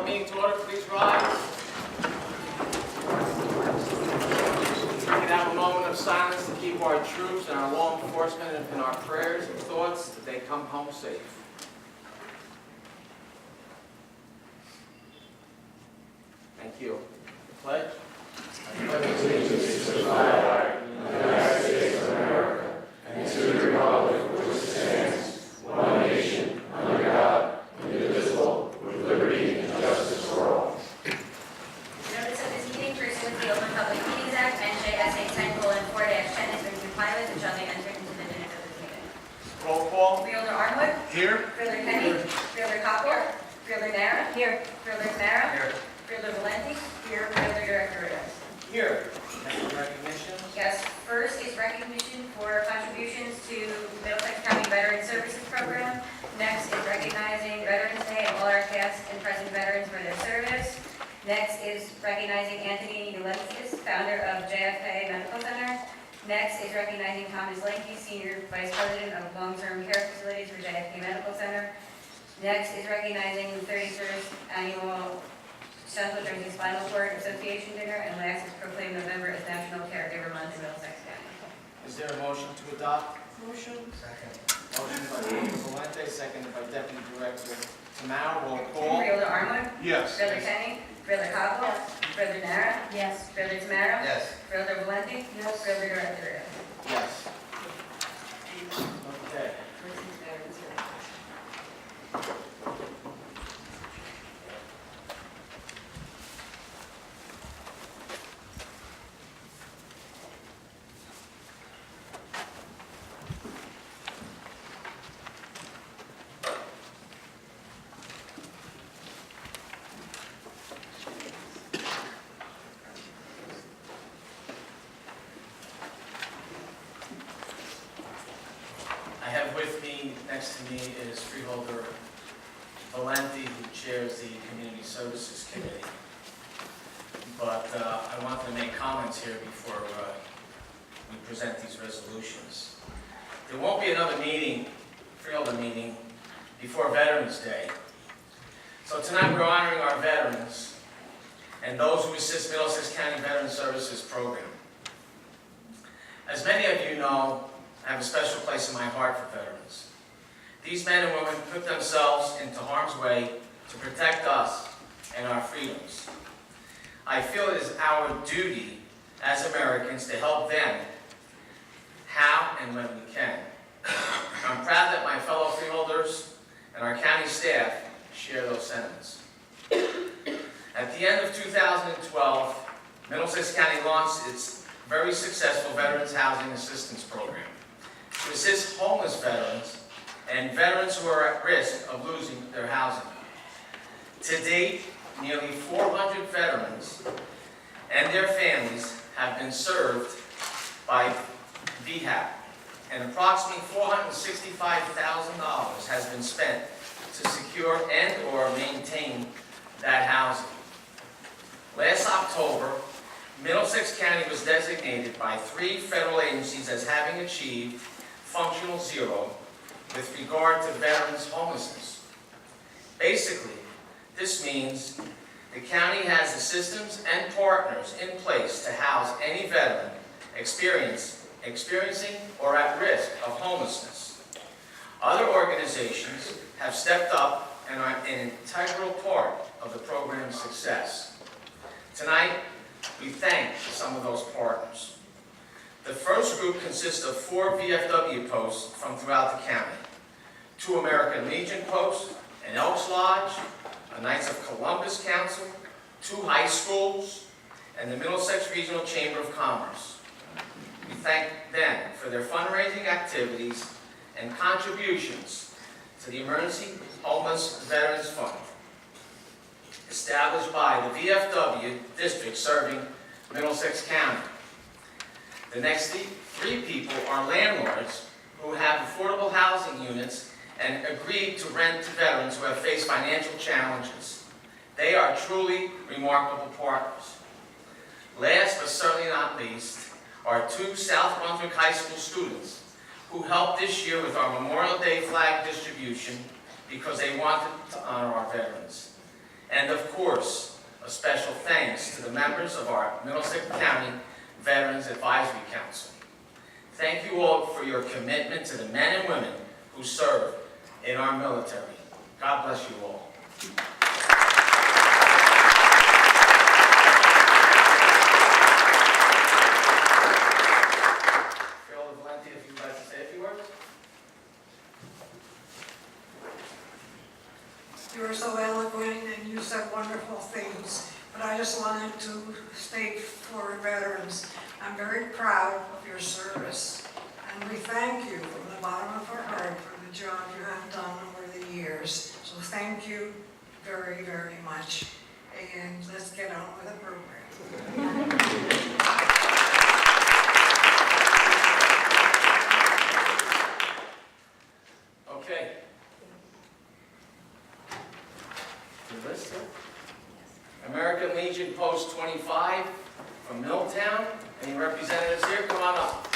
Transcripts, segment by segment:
meeting to order, please rise. We can have a moment of silence to keep our troops and our law enforcement in our prayers and thoughts that they come home safe. Thank you. Pledge. I pledge allegiance to the flag of the United States of America and to the republic for which it stands, one nation, under God, indivisible, with liberty and justice for all. Notice of this meeting pursuant to the Open Public Meetings Act, NJSA 10:4-10 has been complied with and shall be entered into the minutes of this meeting. Roll call. Freeholder Arnwood. Here. Freeholder Kenny. Freeholder Coppel. Freeholder Nara. Here. Freeholder Tamara. Here. Freeholder Valenti. Here. Freeholder Director Rios. Here. Next recognition. Yes, first is recognition for contributions to Middlesex County Veteran Services Program. Next is recognizing Veterans Day and all our past and present veterans for their service. Next is recognizing Anthony Middlesex, founder of JFK Medical Center. Next is recognizing Thomas Lanke, Senior Vice President of Long-Term Care Facilities for JFK Medical Center. Next is recognizing the 31st Annual Central Jersey Spinal Cord Association Dinner. And last is proclaimed November as National Caregiver Month in Middlesex County. Is there a motion to adopt? Motion. Second. Motion by Freeholder Valenti, seconded by Deputy Director Tamara. Roll call. Freeholder Arnwood. Yes. Freeholder Kenny. Freeholder Coppel. Freeholder Nara. Yes. Freeholder Tamara. Yes. Freeholder Valenti. Yes. Freeholder Director Rios. Yes. Okay. I have with me, next to me, is Freeholder Valenti, who chairs the Community Services Committee. But I wanted to make comments here before we present these resolutions. There won't be another meeting, Freeholder meeting, before Veterans Day. So tonight we're honoring our veterans and those who assist Middlesex County Veteran Services Program. As many of you know, I have a special place in my heart for veterans. These men and women put themselves into harm's way to protect us and our freedoms. I feel it is our duty as Americans to help them how and when we can. I'm proud that my fellow freeholders and our county staff share those sentiments. At the end of 2012, Middlesex County launched its very successful Veterans Housing Assistance Program to assist homeless veterans and veterans who are at risk of losing their housing. To date, nearly 400 veterans and their families have been served by VHAP, and approximately $465,000 has been spent to secure and or maintain that housing. Last October, Middlesex County was designated by 3 federal agencies as having achieved functional zero with regard to veterans' homelessness. Basically, this means the county has the systems and partners in place to house any veteran experiencing or at risk of homelessness. Other organizations have stepped up and are an integral part of the program's success. Tonight, we thank some of those partners. The first group consists of 4 VFW posts from throughout the county, 2 American Legion posts, an Elks Lodge, a Knights of Columbus Council, 2 high schools, and the Middlesex Regional Chamber of Commerce. We thank them for their fundraising activities and contributions to the Emergency Homeless Veterans Fund, established by the VFW district serving Middlesex County. The next 3 people are landlords who have affordable housing units and agreed to rent to veterans who have faced financial challenges. They are truly remarkable partners. Last but certainly not least are 2 South Brunswick High School students who helped this year with our Memorial Day flag distribution because they wanted to honor our veterans. And of course, course, a special thanks to the members of our Middlesex County Veterans Advisory Council. Thank you all for your commitment to the men and women who serve in our military. God bless you all. Freeholder Valenti, if you'd like to say a few words. You were so eloquent and you said wonderful things, but I just wanted to state for veterans, I'm very proud of your service, and we thank you from the bottom of our heart for the job you have done over the years. So thank you very, very much, and let's get on with the program. Okay. Your list here? American Legion Post 25 from Middletown. Any representatives here? Come on up.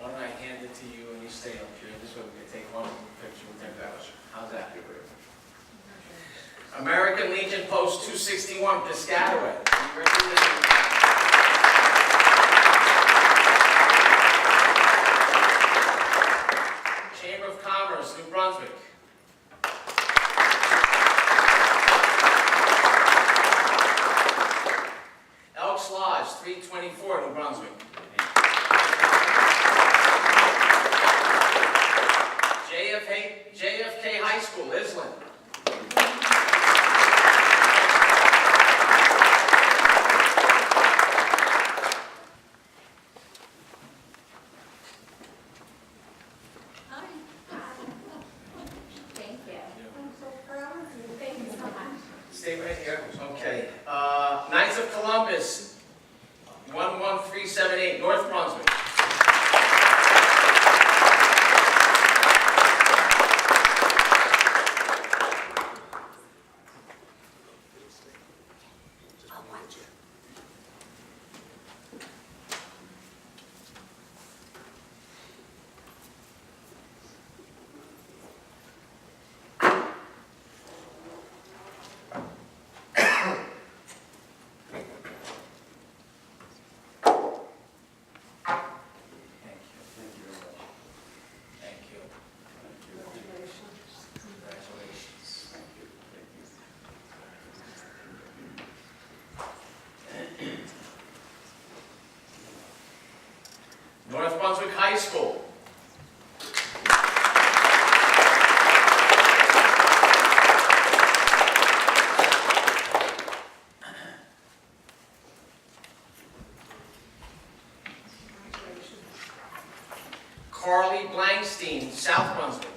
Why don't I hand it to you and you stay up here? This way we can take one picture with their badge. How's that? American Legion Post 261, Piscataway. Any representatives? Chamber of Commerce, New Brunswick. Elks Lodge, 324, New Brunswick. JFK High School, Island. Stay right here. Okay. Knights of Columbus, 11378, North Brunswick. North Brunswick High School. Carly Blankstein, South Brunswick.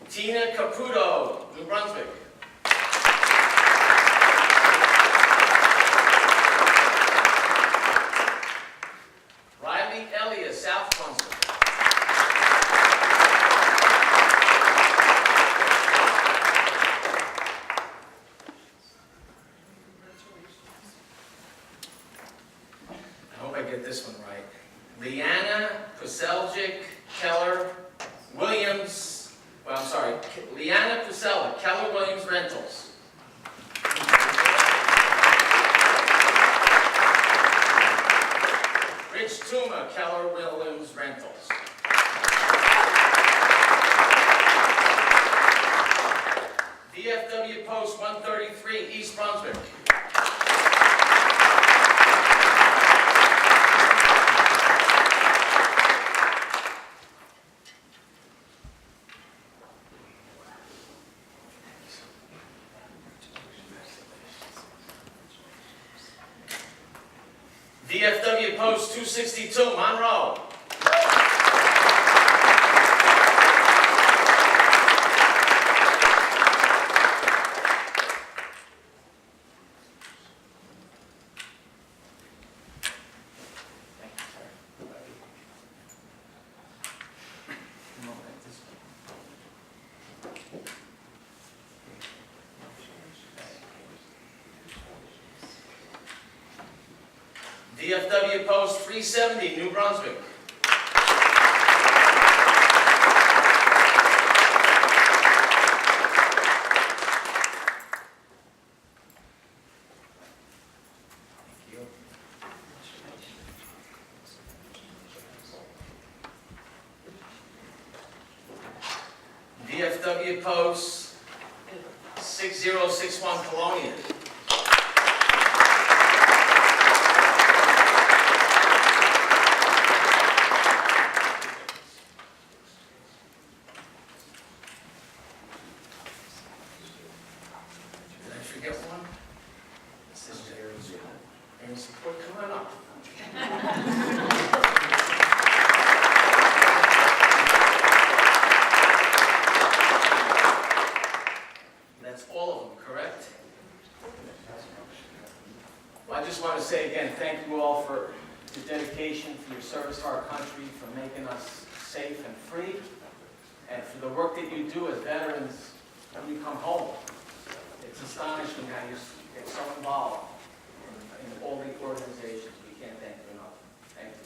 Tina Caputo, New Brunswick. Riley Elliott, South Brunswick. I hope I get this one right. Leanna Kuseljic Keller Williams. Well, I'm sorry, Leanna Pusella, Keller Williams Rentals. Rich Tuma, Keller Williams Rentals. VFW Post 133, East Brunswick. VFW Post 262, Monroe. Thank you, sir. VFW Post 370, New Brunswick. VFW Post 6061, Colonia. Did I forget one? This is Aaron Support, come on up. That's all of them, correct? Well, I just want to say again, thank you all for your dedication, for your service to our country, for making us safe and free, and for the work that you do as veterans when you come home. It's astonishing how you get so involved in all the organizations. We can't thank you enough. Thank you.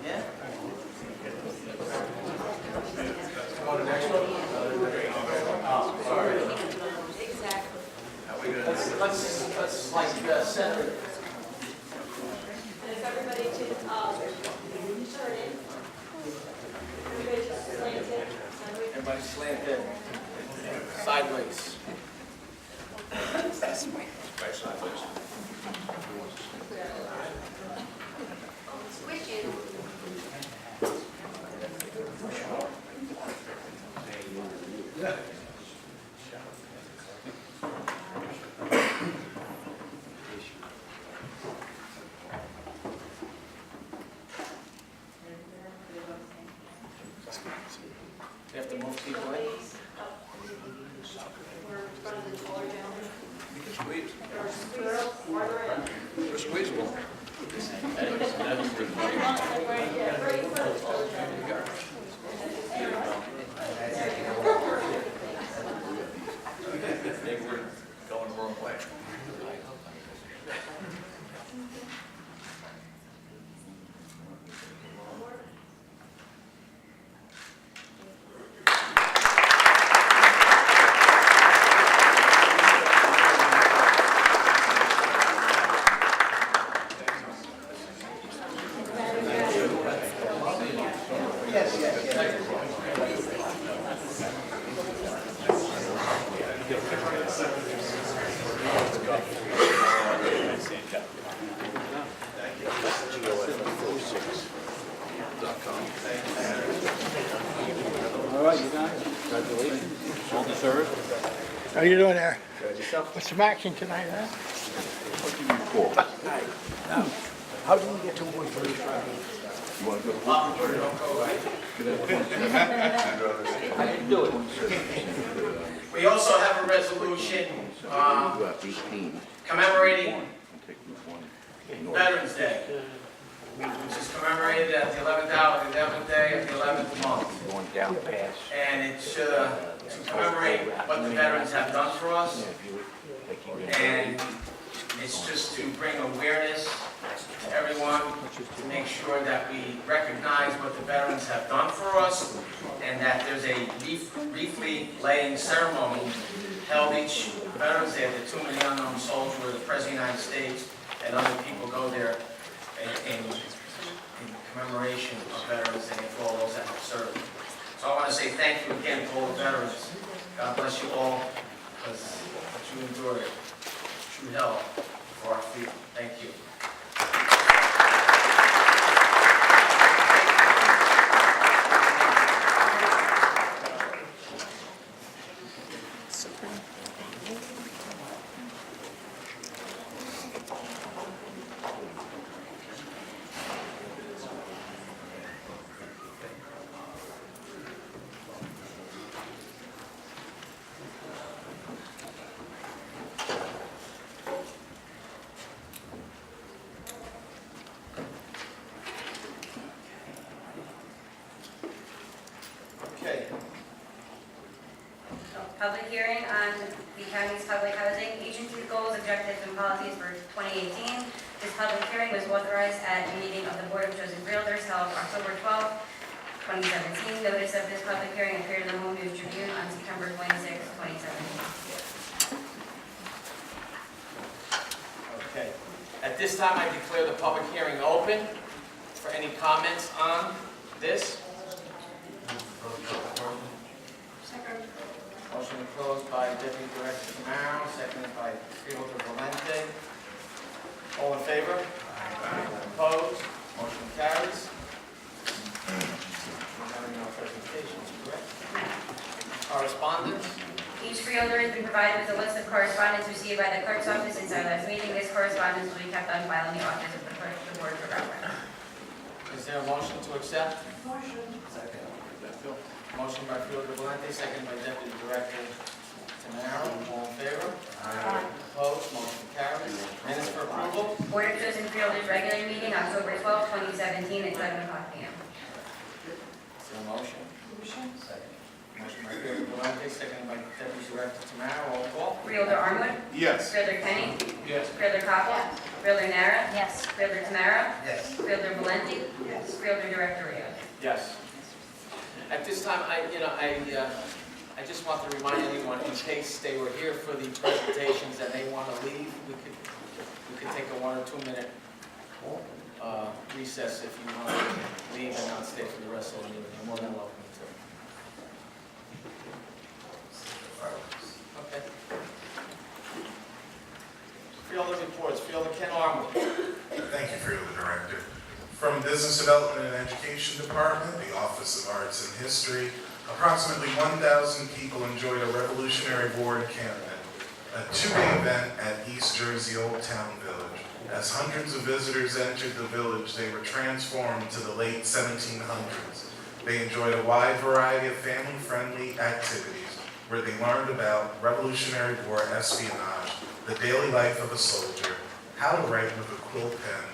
Yeah? Go to the next one. Oh, sorry. Let's like center it. If everybody could turn in. Everybody just slant it. Everybody slant in. Sideways. Right sideways. Switching. You have to move people in. We're in front of the taller gentleman. Squeeze. Or squirrel, farther in. Or squeezable. Yeah, right in front of the taller gentleman. Maybe we're going the wrong way. All right, you got it. Congratulations. Well deserved. How you doing there? Good. Yourself? What's some action tonight, huh? How did you get to 1:30? You want to go? I didn't do it. We also have a resolution commemorating Veterans Day, which is commemorated at the 11th hour, the 11th day of the 11th month. Going down past. And it's to commemorate what the veterans have done for us. And it's just to bring awareness to everyone, to make sure that we recognize what the veterans have done for us, and that there's a wreath laying ceremony held each Veterans Day at the Tomb of the Unknown Soldier, where the President of the United States and other people go there in commemoration of Veterans Day and for all those that have served. So I want to say thank you again to all the veterans. God bless you all, because what you endured, true hell for our freedom. Thank you. public hearing on the county's public housing agency's goals, objectives, and policies for 2018. This public hearing was authorized at a meeting of the Board of Chosen Realtors held October 12, 2017. Notice of this public hearing appeared in the Home News Tribune on September 26, 2017. Okay. At this time, I declare the public hearing open for any comments on this. Second. Motion closed by Deputy Director Tamaro, seconded by Freeholder Valente. All in favor? Opposed? Motion carries. We're having no presentations, correct? Correspondence? Each freeholder has been provided with a list of correspondence received by the clerk's office since our last meeting. This correspondence will be kept on file in the office of the clerk of the board for reference. Is there a motion to accept? Motion. Second. Motion by Freeholder Valente, seconded by Deputy Director Tamaro. All in favor? Opposed? Motion carries. Minutes for approval? Board of Chosen Freeholders regular meeting October 12, 2017 at 7 o'clock p.m. Is there a motion? Motion. Second. Motion by Freeholder Valente, seconded by Deputy Director Tamaro. Roll call. Freeholder Armwood? Yes. Freeholder Kenny? Yes. Freeholder Coppell? Freeholder Nara? Yes. Freeholder Tamaro? Yes. Freeholder Valente? Yes. Freeholder Director Rios? Yes. At this time, I just want to remind anyone, in case they were here for the presentations and they want to leave, we could take a 1 or 2 minute recess if you want to leave and not stay for the rest of the meeting. You're more than welcome to. Okay. Freeholder reports. Freeholder Ken Armwood. Thank you, Freeholder Director. From Business Development and Education Department, the Office of Arts and History, approximately 1,000 people enjoyed a Revolutionary War encampment, a two-day event at East Jersey Old Town Village. As hundreds of visitors entered the village, they were transformed to the late 1700s. They enjoyed a wide variety of family-friendly activities where they learned about Revolutionary War espionage, the daily life of a soldier, how to write with a quill pen,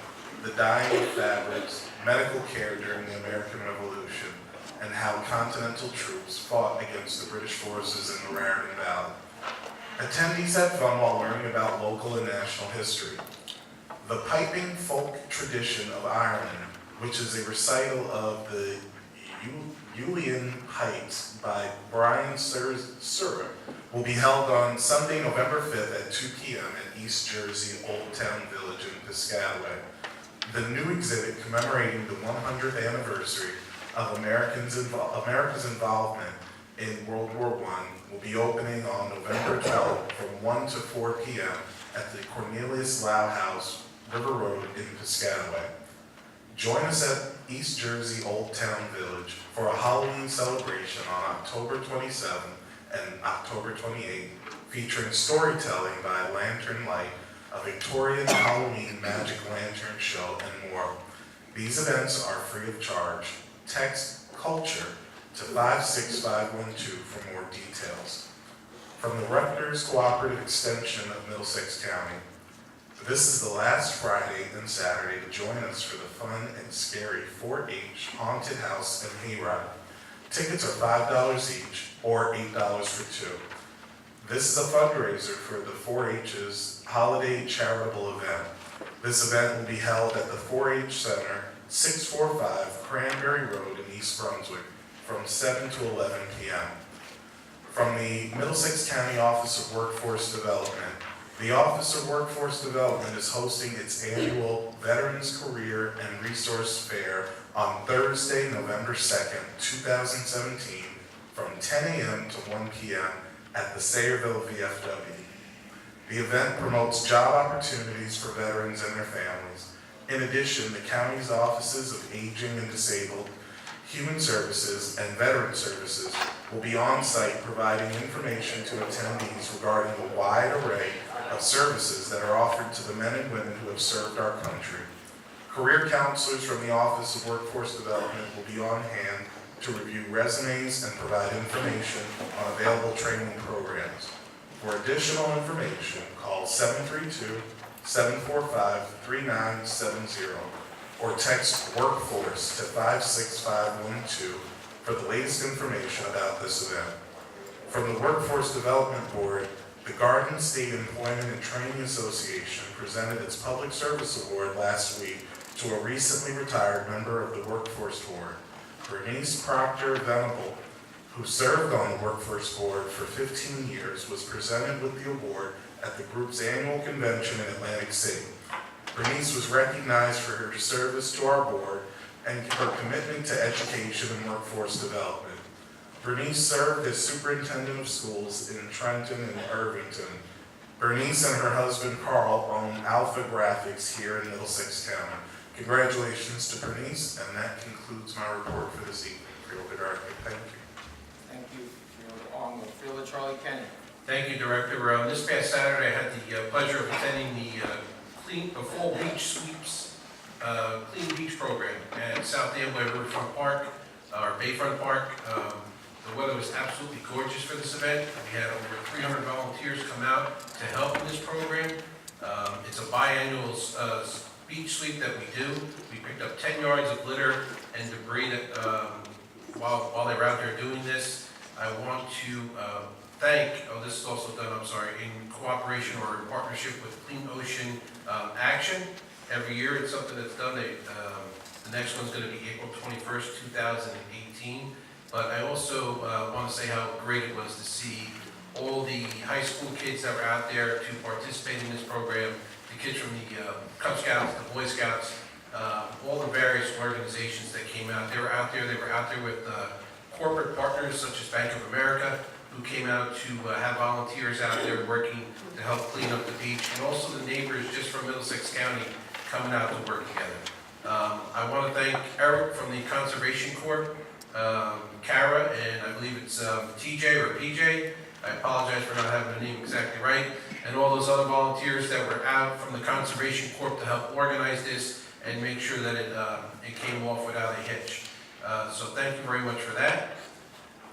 the dyeing of fabrics, medical care during the American Revolution, and how Continental troops fought against the British forces in the Raritan Valley. Attendees had fun while learning about local and national history. The piping folk tradition of Ireland, which is a recital of the Julian Heights by Brian Surra, will be held on Sunday, November 5th at 2 p.m. at East Jersey Old Town Village in Piscataway. The new exhibit commemorating the 100th anniversary of America's involvement in World War I will be opening on November 12th from 1 to 4 p.m. at the Cornelius Lau House, River Road in Piscataway. Join us at East Jersey Old Town Village for a Halloween celebration on October 27th and October 28th, featuring storytelling by Lantern Light, a Victorian Halloween magic lantern show, and more. These events are free of charge. Text CULTURE to 56512 for more details. From the Rutgers Cooperative Extension of Middlesex County, this is the last Friday and Saturday to join us for the fun and scary 4-H haunted house and hayride. Tickets are $5 each or $8 for two. This is a fundraiser for the 4-H's holiday charitable event. This event will be held at the 4-H Center, 645 Cranberry Road in East Brunswick from 7 to 11 p.m. From the Middlesex County Office of Workforce Development, the Office of Workforce Development is hosting its annual Veterans Career and Resource Fair on Thursday, November 2nd, 2017, from 10 a.m. to 1 p.m. at the Sayreville VFW. The event promotes job opportunities for veterans and their families. In addition, the county's Offices of Aging and Disabled, Human Services, and Veteran Services will be on site providing information to attendees regarding the wide array of services that are offered to the men and women who have served our country. Career counselors from the Office of Workforce Development will be on hand to review resumes and provide information on available training programs. For additional information, call 732-745-3970 or text WORKFORCE to 56512 for the latest information about this event. From the Workforce Development Board, the Garden State Employment and Training Association presented its Public Service Award last week to a recently retired member of the Workforce Board. Bernice Proctor Venable, who served on the Workforce Board for 15 years, was presented with the award at the group's annual convention in Atlantic City. Bernice was recognized for her service to our board and her commitment to education and workforce development. Bernice served as superintendent of schools in Trenton and Irvington. Bernice and her husband Carl own Alpha Graphics here in Middlesex County. Congratulations to Bernice, and that concludes my report for this evening. Freeholder Director, thank you. Thank you, Freeholder Arnold. Freeholder Charlie Kenny. Thank you, Director. This past Saturday, I had the pleasure of attending the Fall Beach Sweeps Clean Beach Program at South Amboy Riverfront Park, or Bayfront Park. The weather was absolutely gorgeous for this event. We had over 300 volunteers come out to help in this program. It's a biannual beach sweep that we do. We picked up 10 yards of litter and debris that while they were out there doing this. I want to thank, this is also done, in cooperation or in partnership with Clean Ocean Action. Every year it's something that's done. The next one's going to be April 21st, 2018. But I also want to say how great it was to see all the high school kids that were out there to participate in this program, the kids from the Cub Scouts, the Boy Scouts, all the various organizations that came out. They were out there with corporate partners such as Bank of America, who came out to have volunteers out there working to help clean up the beach, and also the neighbors just from Middlesex County coming out to work together. I want to thank Eric from the Conservation Corps, Kara, and I believe it's TJ or PJ. I apologize for not having the name exactly right. And all those other volunteers that were out from the Conservation Corps to help organize this and make sure that it came off without a hitch. So thank you very much for that.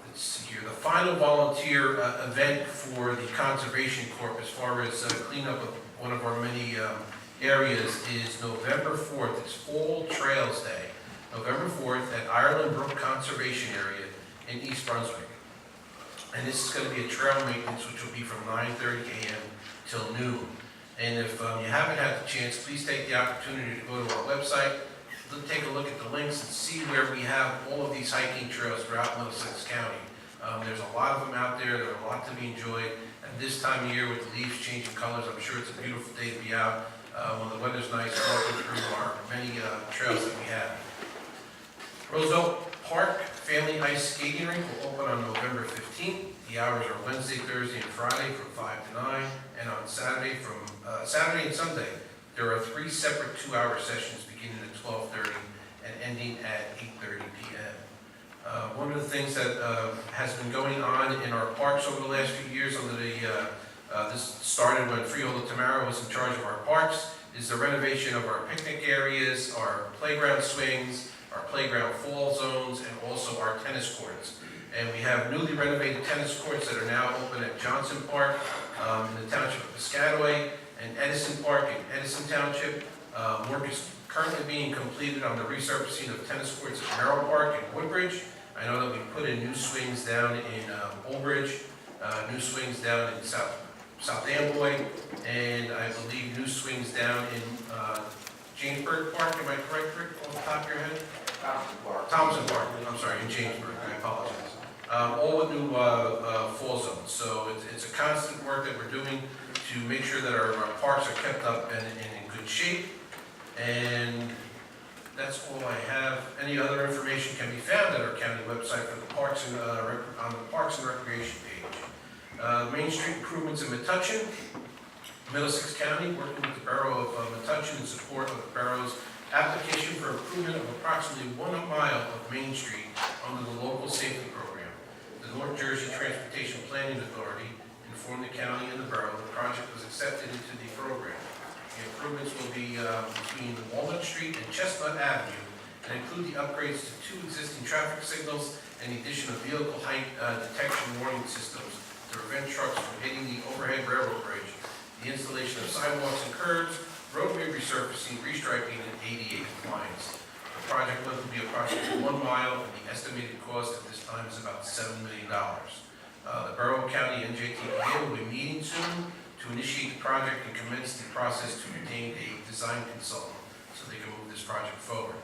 Let's see here. The final volunteer event for the Conservation Corps as far as cleanup of one of our many areas is November 4th. It's Fall Trails Day. November 4th at Ireland Brook Conservation Area in East Brunswick. And this is going to be a trail maintenance which will be from 9:30 a.m. till noon. And if you haven't had the chance, please take the opportunity to go to our website, take a look at the links and see where we have all of these hiking trails throughout Middlesex County. There's a lot of them out there. There's a lot to be enjoyed. And this time of year with the leaves changing colors, I'm sure it's a beautiful day to be out when the weather's nice, walking through our many trails that we have. Roosevelt Park Family Ice Skating Rink will open on November 15th. The hours are Wednesday, Thursday, and Friday from 5 to 9, and on Saturday and Sunday, there are 3 separate 2-hour sessions beginning at 12:30 and ending at 8:30 p.m. One of the things that has been going on in our parks over the last few years under this started when Freeholder Tamara was in charge of our parks, is the renovation of our picnic areas, our playground swings, our playground fall zones, and also our tennis courts. And we have newly renovated tennis courts that are now open at Johnson Park in the township of Piscataway, and Edison Park in Edison Township. Work is currently being completed on the resurfacing of tennis courts at Merrill Park in Woodbridge. I know that we put in new swings down in Old Bridge, new swings down in South Amboy, and I believe new swings down in Jamesburg Park. Am I correct, Rick, off the top of your head? Thompson Park, I'm sorry, in Jamesburg, I apologize. All with new fall zones. So it's a constant work that we're doing to make sure that our parks are kept up and in good shape. And that's all I have. Any other information can be found at our county website for the parks and on the Parks and Recreation page. Main Street improvements in Metuchen. Middlesex County, working with the Borough of Metuchen in support of the borough's application for improvement of approximately 1 mile of Main Street under the local safety program. The North Jersey Transportation Planning Authority informed the county and the borough the project was accepted into the program. The improvements will be between Walnut Street and Chestnut Avenue and include the upgrades to 2 existing traffic signals and the addition of vehicle height detection warning systems to prevent trucks from hitting the overhead railroad bridge, the installation of sidewalks and curbs, roadway resurfacing, restriping, and ADA compliance. The project length will be approximately 1 mile, and the estimated cost at this time is about $7 million. The Borough, County, and JTPA will be meeting soon to initiate the project and commence the process to retain a design consultant so they can move this project forward.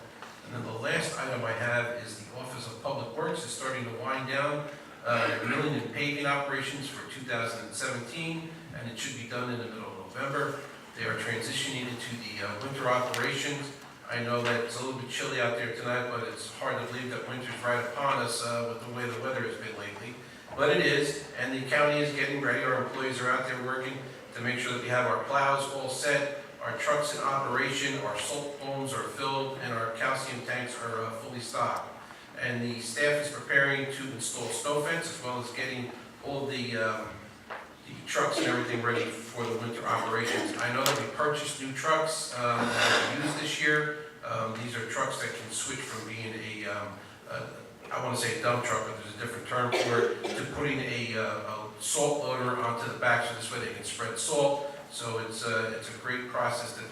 And then the last item I have is the Office of Public Works is starting to wind down their milling and paving operations for 2017, and it should be done in the middle of November. They are transitioning into the winter operations. I know that it's a little bit chilly out there tonight, but it's hard to believe that winter's right upon us with the way the weather has been lately. But it is, and the county is getting ready. Our employees are out there working to make sure that we have our plows all set, our trucks in operation, our salt bones are filled, and our calcium tanks are fully stocked. And the staff is preparing to install snow fence as well as getting all the trucks and everything ready for the winter operations. I know that we purchased new trucks that we used this year. These are trucks that can switch from being I want to say a dump truck, but there's a different term for it, to putting a salt loader onto the back so this way they can spread salt. So it's a great process that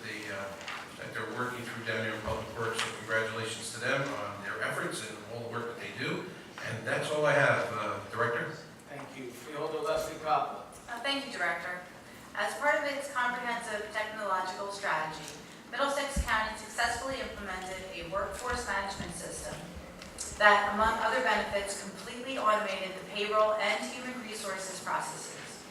they're working through down there in Public Works. So congratulations to them on their efforts and all the work that they do. And that's all I have, Director. Thank you. Freeholder Leslie Coppola. Thank you, Director. As part of its comprehensive technological strategy, Middlesex County successfully implemented a workforce management system that, among other benefits, completely automated the payroll and human resources processes.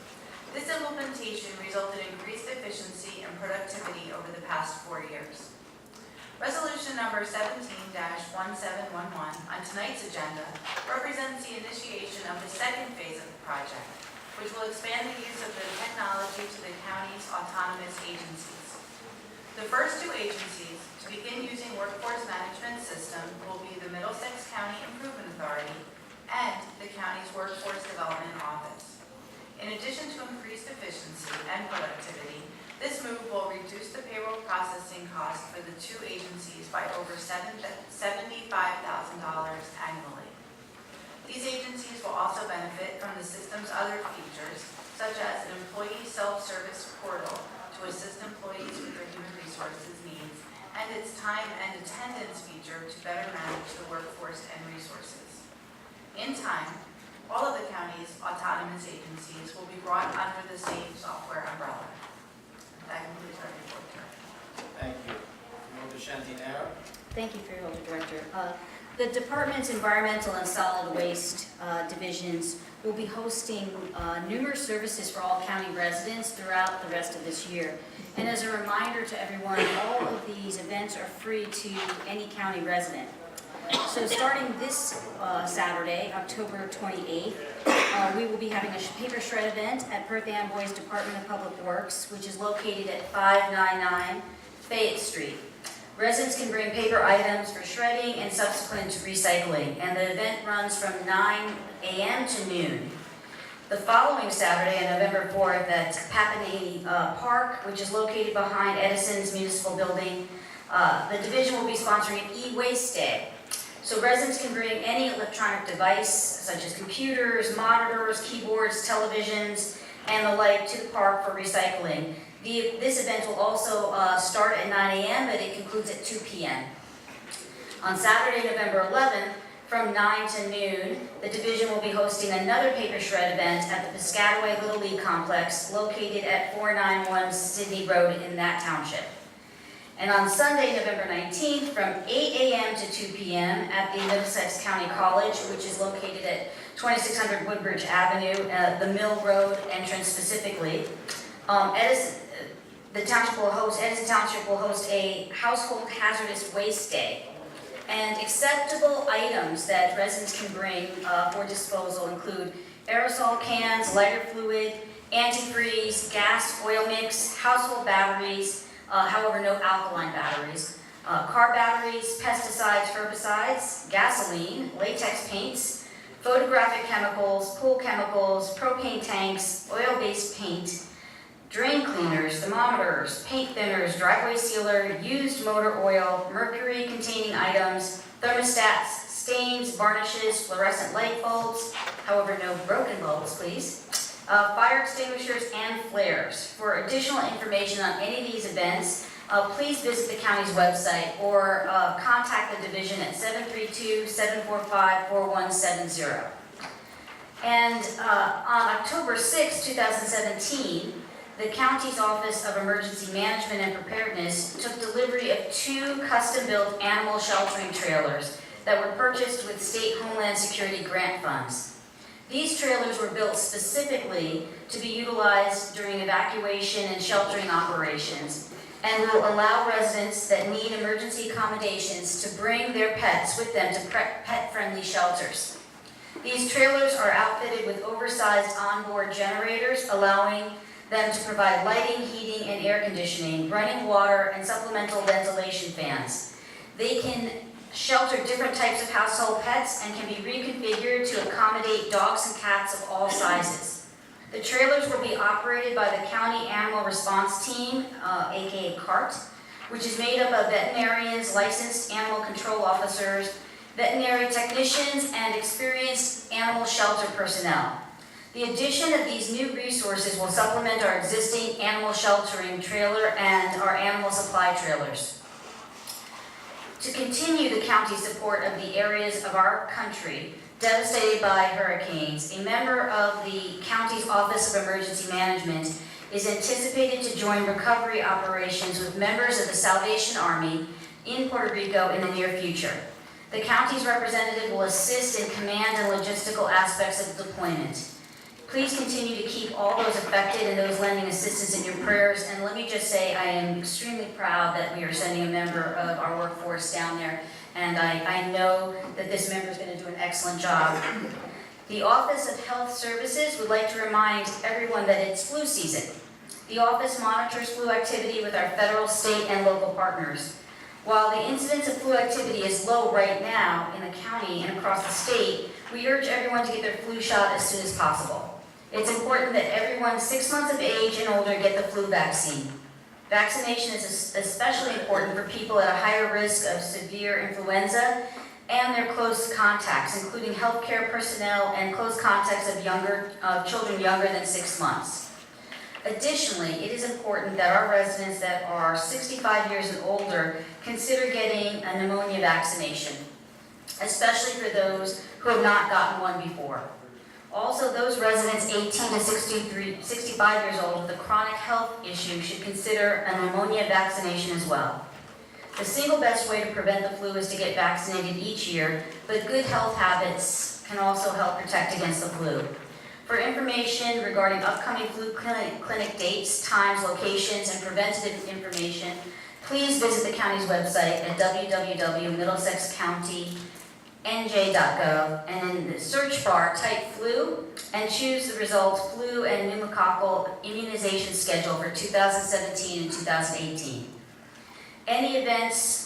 This implementation resulted in increased efficiency and productivity over the past 4 years. Resolution number 17-1711 on tonight's agenda represents the initiation of the second phase of the project, which will expand the use of the technology to the county's autonomous agencies. The first two agencies to begin using workforce management system will be the Middlesex County Improvement Authority and the county's Workforce Development Office. In addition to increased efficiency and productivity, this move will reduce the payroll processing cost for the two agencies by over $75,000 annually. These agencies will also benefit from the system's other features, such as an employee self-service portal to assist employees with their human resources needs, and its time and attendance feature to better manage the workforce and resources. In time, all of the county's autonomous agencies will be brought under the same software umbrella. That concludes our report, Director. Thank you. Freeholder Shantinera. Thank you, Freeholder Director. The Department's Environmental and Solid Waste divisions will be hosting numerous services for all county residents throughout the rest of this year. And as a reminder to everyone, all of these events are free to any county resident. So starting this Saturday, October 28th, we will be having a paper shred event at Perth Amboy's Department of Public Works, which is located at 599 Fayette Street. Residents can bring paper items for shredding and subsequent recycling, and the event runs from 9 a.m. to noon. The following Saturday, on November 4th, at Papanini Park, which is located behind Edison's Municipal Building, the division will be sponsoring an e-waste day. So residents can bring any electronic device, such as computers, monitors, keyboards, televisions, and the like, to the park for recycling. This event will also start at 9 a.m., but it concludes at 2 p.m. On Saturday, November 11th, from 9 to noon, the division will be hosting another paper shred event at the Piscataway Little League Complex, located at 491 Sydney Road in that township. And on Sunday, November 19th, from 8 a.m. to 2 p.m. at the Middlesex County College, which is located at 2600 Woodbridge Avenue, the Mill Road entrance specifically, Edison Township will host a household hazardous waste day. And acceptable items that residents can bring for disposal include aerosol cans, lighter fluid, antifreeze, gas, oil mix, household batteries, however no alkaline batteries, car batteries, pesticides, herbicides, gasoline, latex paints, photographic chemicals, pool chemicals, propane tanks, oil-based paint, drain cleaners, thermometers, paint thinners, driveway sealer, used motor oil, mercury-containing items, thermostats, stains, varnishes, fluorescent light bulbs, however no broken bulbs, please, fire extinguishers, and flares. For additional information on any of these events, please visit the county's website or contact the division at 732-745-4170. And on October 6, 2017, the county's Office of Emergency Management and Preparedness took delivery of 2 custom-built animal sheltering trailers that were purchased with state Homeland Security grant funds. These trailers were built specifically to be utilized during evacuation and sheltering operations, and will allow residents that need emergency accommodations to bring their pets with them to pet-friendly shelters. These trailers are outfitted with oversized onboard generators, allowing them to provide lighting, heating, and air conditioning, running water, and supplemental ventilation fans. They can shelter different types of household pets and can be reconfigured to accommodate dogs and cats of all sizes. The trailers will be operated by the County Animal Response Team, aka CART, which is made up of veterinarians, licensed animal control officers, veterinary technicians, and experienced animal shelter personnel. The addition of these new resources will supplement our existing animal sheltering trailer and our animal supply trailers. To continue the county's support of the areas of our country devastated by hurricanes, a member of the county's Office of Emergency Management is anticipated to join recovery operations with members of the Salvation Army in Puerto Rico in the near future. The county's representative will assist in command and logistical aspects of the deployment. Please continue to keep all those affected and those lending assistance in your prayers. And let me just say, I am extremely proud that we are sending a member of our workforce down there. And I know that this member is going to do an excellent job. The Office of Health Services would like to remind everyone that it's flu season. The office monitors flu activity with our federal, state, and local partners. While the incidence of flu activity is low right now in the county and across the state, we urge everyone to get their flu shot as soon as possible. It's important that everyone 6 months of age and older get the flu vaccine. Vaccination is especially important for people at a higher risk of severe influenza and their close contacts, including healthcare personnel and close contacts of children younger than 6 months. Additionally, it is important that our residents that are 65 years and older consider getting a pneumonia vaccination, especially for those who have not gotten one before. Also, those residents 18 to 65 years old with a chronic health issue should consider a pneumonia vaccination as well. The single best way to prevent the flu is to get vaccinated each year, but good health habits can also help protect against the flu. For information regarding upcoming flu clinic dates, times, locations, and preventative information, please visit the county's website at www.middlesexcounty.nj.gov, and in the search bar, type flu and choose the results flu and pneumococcal immunization schedule for 2017 and 2018. Any events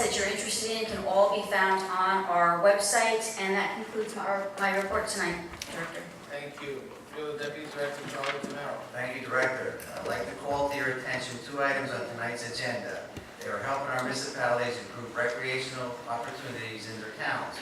that you're interested in can all be found on our website, and that concludes my report tonight, Director. Thank you. Field Deputy Director Charlie Tamaro. Thank you, Director. I'd like to call to your attention 2 items on tonight's agenda. They are helping our municipalities improve recreational opportunities in their towns.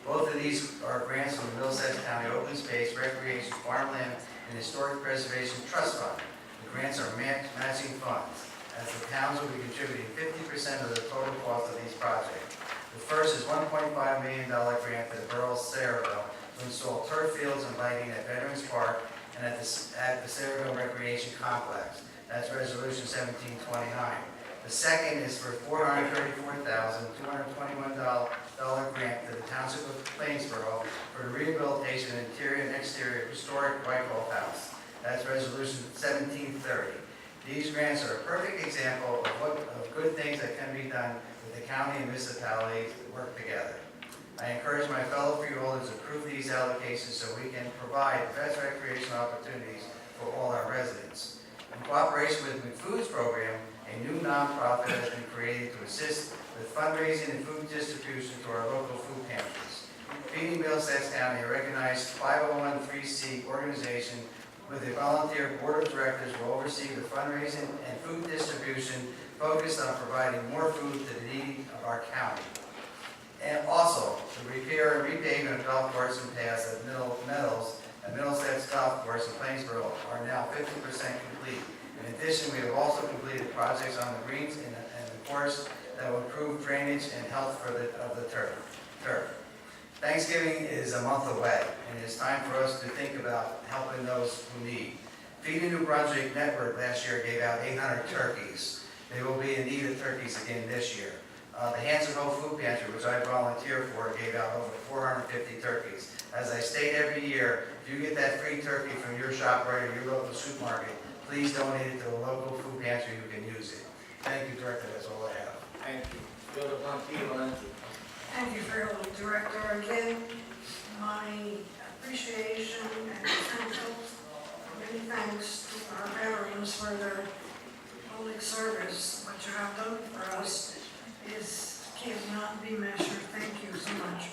Both of these are grants from the Middlesex County Open Space, Recreation, Farmland, and Historic Preservation Trust Fund. The grants are matching funds, as the towns will be contributing 50% of the total cost of these projects. The first is $1.5 million grant to the Borough of Sayreville to install turf fields and lighting at Veterans Park and at the Sayreville Recreation Complex. That's Resolution 1729. The second is for $434,221 grant to the Township of Plainsboro for the rehabilitation of interior and exterior historic Whitehall House. That's Resolution 1730. These grants are a perfect example of good things that can be done with the county and municipalities that work together. I encourage my fellow freeholders to approve these allocations so we can provide the best recreational opportunities for all our residents. In cooperation with the Foods Program, a new nonprofit has been created to assist with fundraising and food distribution to our local food pantries. Feeding Middlesex County, a recognized 501(c) organization with a volunteer board of directors, will oversee the fundraising and food distribution focused on providing more food to the needy of our county. And also, the repair and repaving of golf course and paths at Middlesex Golf Course in Plainsboro are now 50% complete. In addition, we have also completed projects on the greens and the course that will improve drainage and health of the turf. Thanksgiving is a month away, and it's time for us to think about helping those who need. Feeding New Brunswick Network last year gave out 800 turkeys. They will be in need of turkeys again this year. The Hands of Hope Food Pantry, which I volunteer for, gave out over 450 turkeys. As I state every year, if you get that free turkey from your ShopRite or your local supermarket, please donate it to a local food pantry who can use it. Thank you, Director. That's all I have. Thank you. Fielder Valenti. Thank you, Freeholder Director. Again, my appreciation and many thanks to our veterans for their public service. What you have done for us cannot be measured. Thank you so much.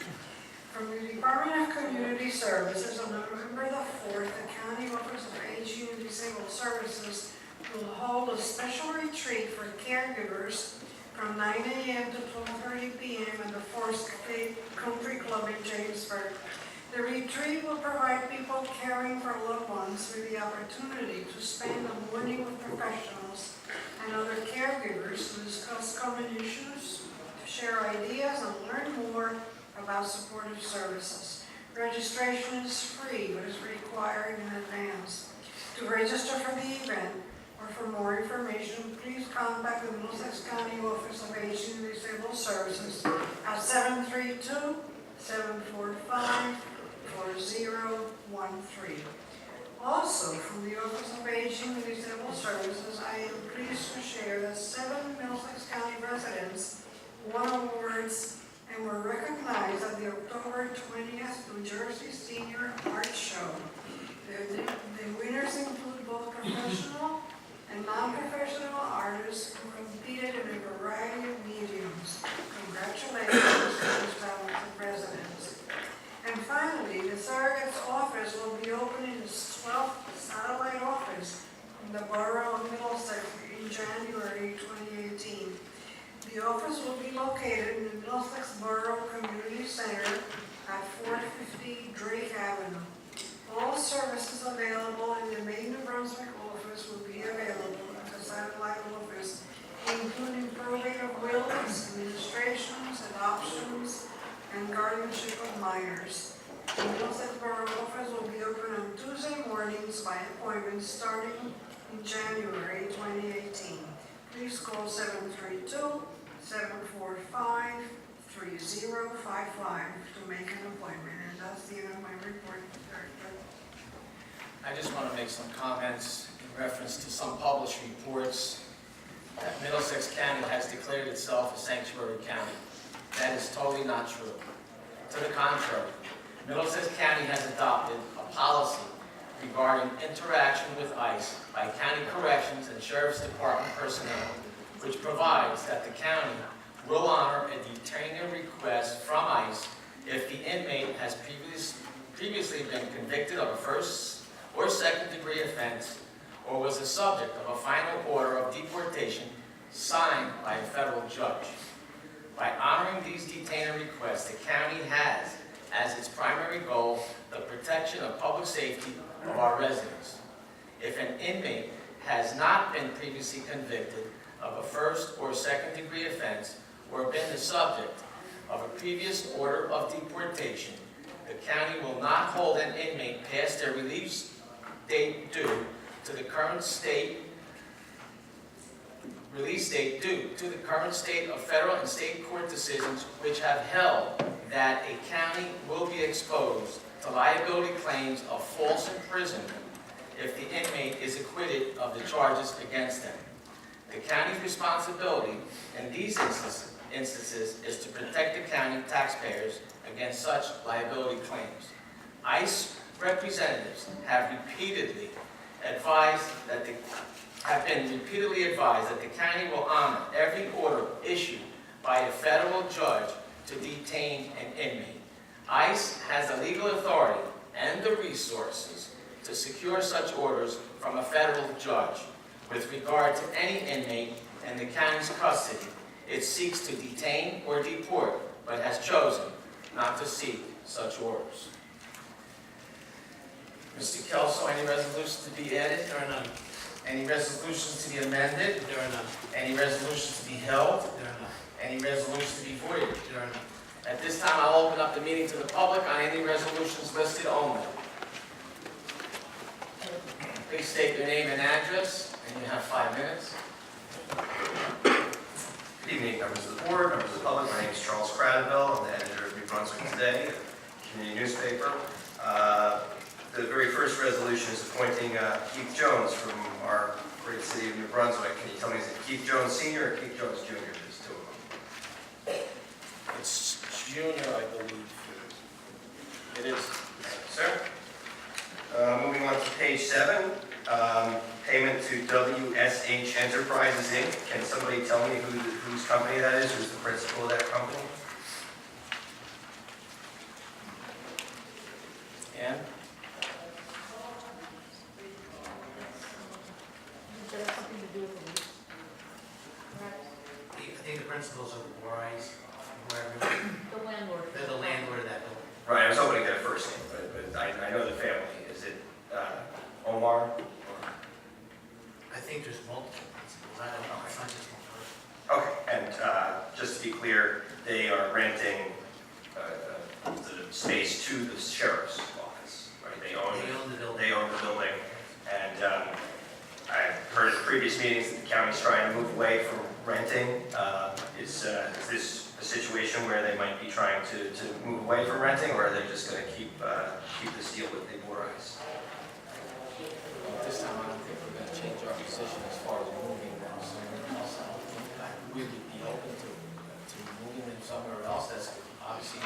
From the Department of Community Services, on November the 4th, the County Office of Aging and Disabled Services will hold a special retreat for caregivers from 9 a.m. to 12:30 p.m. at the Forest Country Club in Jamesburg. The retreat will provide people caring for loved ones with the opportunity to spend the morning with professionals and other caregivers to discuss common issues, to share ideas, and learn more about supportive services. Registration is free, but is required in advance. To register for the event or for more information, please contact the Middlesex County Office of Aging and Disabled Services at 732-745-4013. Also, from the Office of Aging and Disabled Services, I am pleased to share that 7 Middlesex County residents won awards and were recognized at the October 20th New Jersey Senior Art Show. The winners include both professional and non-professional artists who competed in a variety of mediums. Congratulations to these talented residents. And finally, the Surrogate's office will be opening its 12th satellite office in the borough of Middlesex in January 2018. The office will be located in the Middlesex Borough Community Center at 450 Drake Avenue. All services available in the main New Brunswick office will be available at the satellite office, including probate of wills, administrations, adoptions, and guardianship of minors. The Middlesex Borough office will be open on Tuesday mornings by appointment starting in January 2018. Please call 732-745-3055 to make an appointment. And that's the end of my report, Director. I just want to make some comments in reference to some published reports that Middlesex County has declared itself a sanctuary county. That is totally not true. To the contrary, Middlesex County has adopted a policy regarding interaction with ICE by county corrections and sheriff's department personnel, which provides that the county will honor a detainer request from ICE if the inmate has previously been convicted of a first or second degree offense or was the subject of a final order of deportation signed by a federal judge. By honoring these detainer requests, the county has as its primary goal the protection of public safety of our residents. If an inmate has not been previously convicted of a first or second degree offense or been the subject of a previous order of deportation, the county will not hold an inmate past their release date due to the current state of federal and state court decisions which have held that a county will be exposed to liability claims of false imprisonment if the inmate is acquitted of the charges against them. The county's responsibility in these instances is to protect the county taxpayers against such liability claims. ICE representatives have been repeatedly advised that the county will honor every order issued by a federal judge to detain an inmate. ICE has the legal authority and the resources to secure such orders from a federal judge. With regard to any inmate in the county's custody, it seeks to detain or deport, but has chosen not to seek such orders. Mr. Kelso, any resolutions to be added or none? Any resolutions to be amended? There are none. Any resolutions to be held? There are none. Any resolutions to be voided? There are none. At this time, I'll open up the meeting to the public on any resolutions listed only. Please state your name and address, and you have 5 minutes. Good evening, members of the board, members of the public. My name is Charles Cradaville. I'm the editor of New Brunswick Today, a community newspaper. The very first resolution is appointing Keith Jones from our great city of New Brunswick. Can you tell me, is it Keith Jones Sr. or Keith Jones Jr.? There's two of them. It's Junior, I believe. It is. Sir? Moving on to page 7, payment to WSH Enterprises, Inc. Can somebody tell me whose company that is? Who's the principal of that company? And Does that have something to do with the lease? Correct? I think the principals of the Warriors, whoever, The landlord. they're the landlord of that building. Right, I was hoping to get a first name, but I know the family. Is it Omar? I think there's multiple principals. I don't know. It's not just one person. Okay, and just to be clear, they are renting the space to the sheriff's office, right? They own the building. They own the building, and I've heard at previous meetings that the county's trying to move away from renting. Is this a situation where they might be trying to move away from renting, or are they just going to keep this deal with the Boris? this time, I don't think we're going to change our position as far as moving them somewhere else. I don't think that we would be open to moving them somewhere else. That's obviously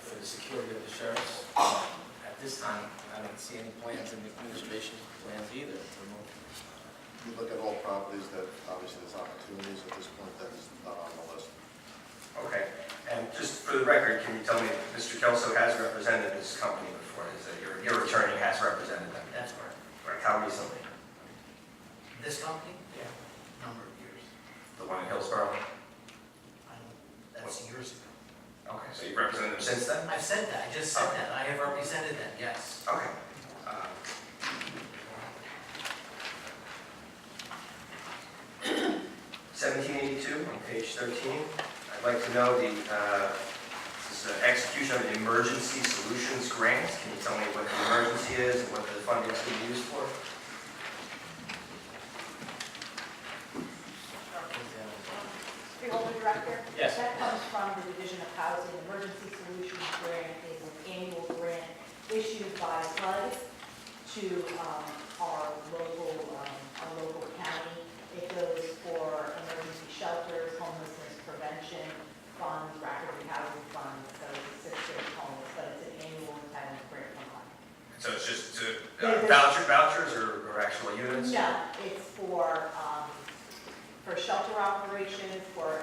for the security of the sheriffs. At this time, I don't see any plans in the administration plans either to move. You look at all properties that obviously there's opportunities at this point that is not on the list. Okay, and just for the record, can you tell me, Mr. Kelso has represented this company before? Is that your attorney has represented them? That's correct. Right, how recently? This company? Yeah. Number of years. The one in Hillsborough? That's years ago. Okay, so you've represented them since then? I've said that. I just said that. I have represented them, yes. Okay. 1782 on page 13. I'd like to know this is an execution of an emergency solutions grant. Can you tell me what the emergency is and what the funding is being used for? Freeholder Director? Yes. That comes from the Division of Housing. Emergency Solutions Grant is an annual grant issued by HUD to our local county. It goes for emergency shelters, homelessness prevention funds, rapid housing funds, so it's assisted homeless, but it's an annual entitlement grant from HUD. So it's just Yeah, vouchers or actual units? No, it's for shelter operations, for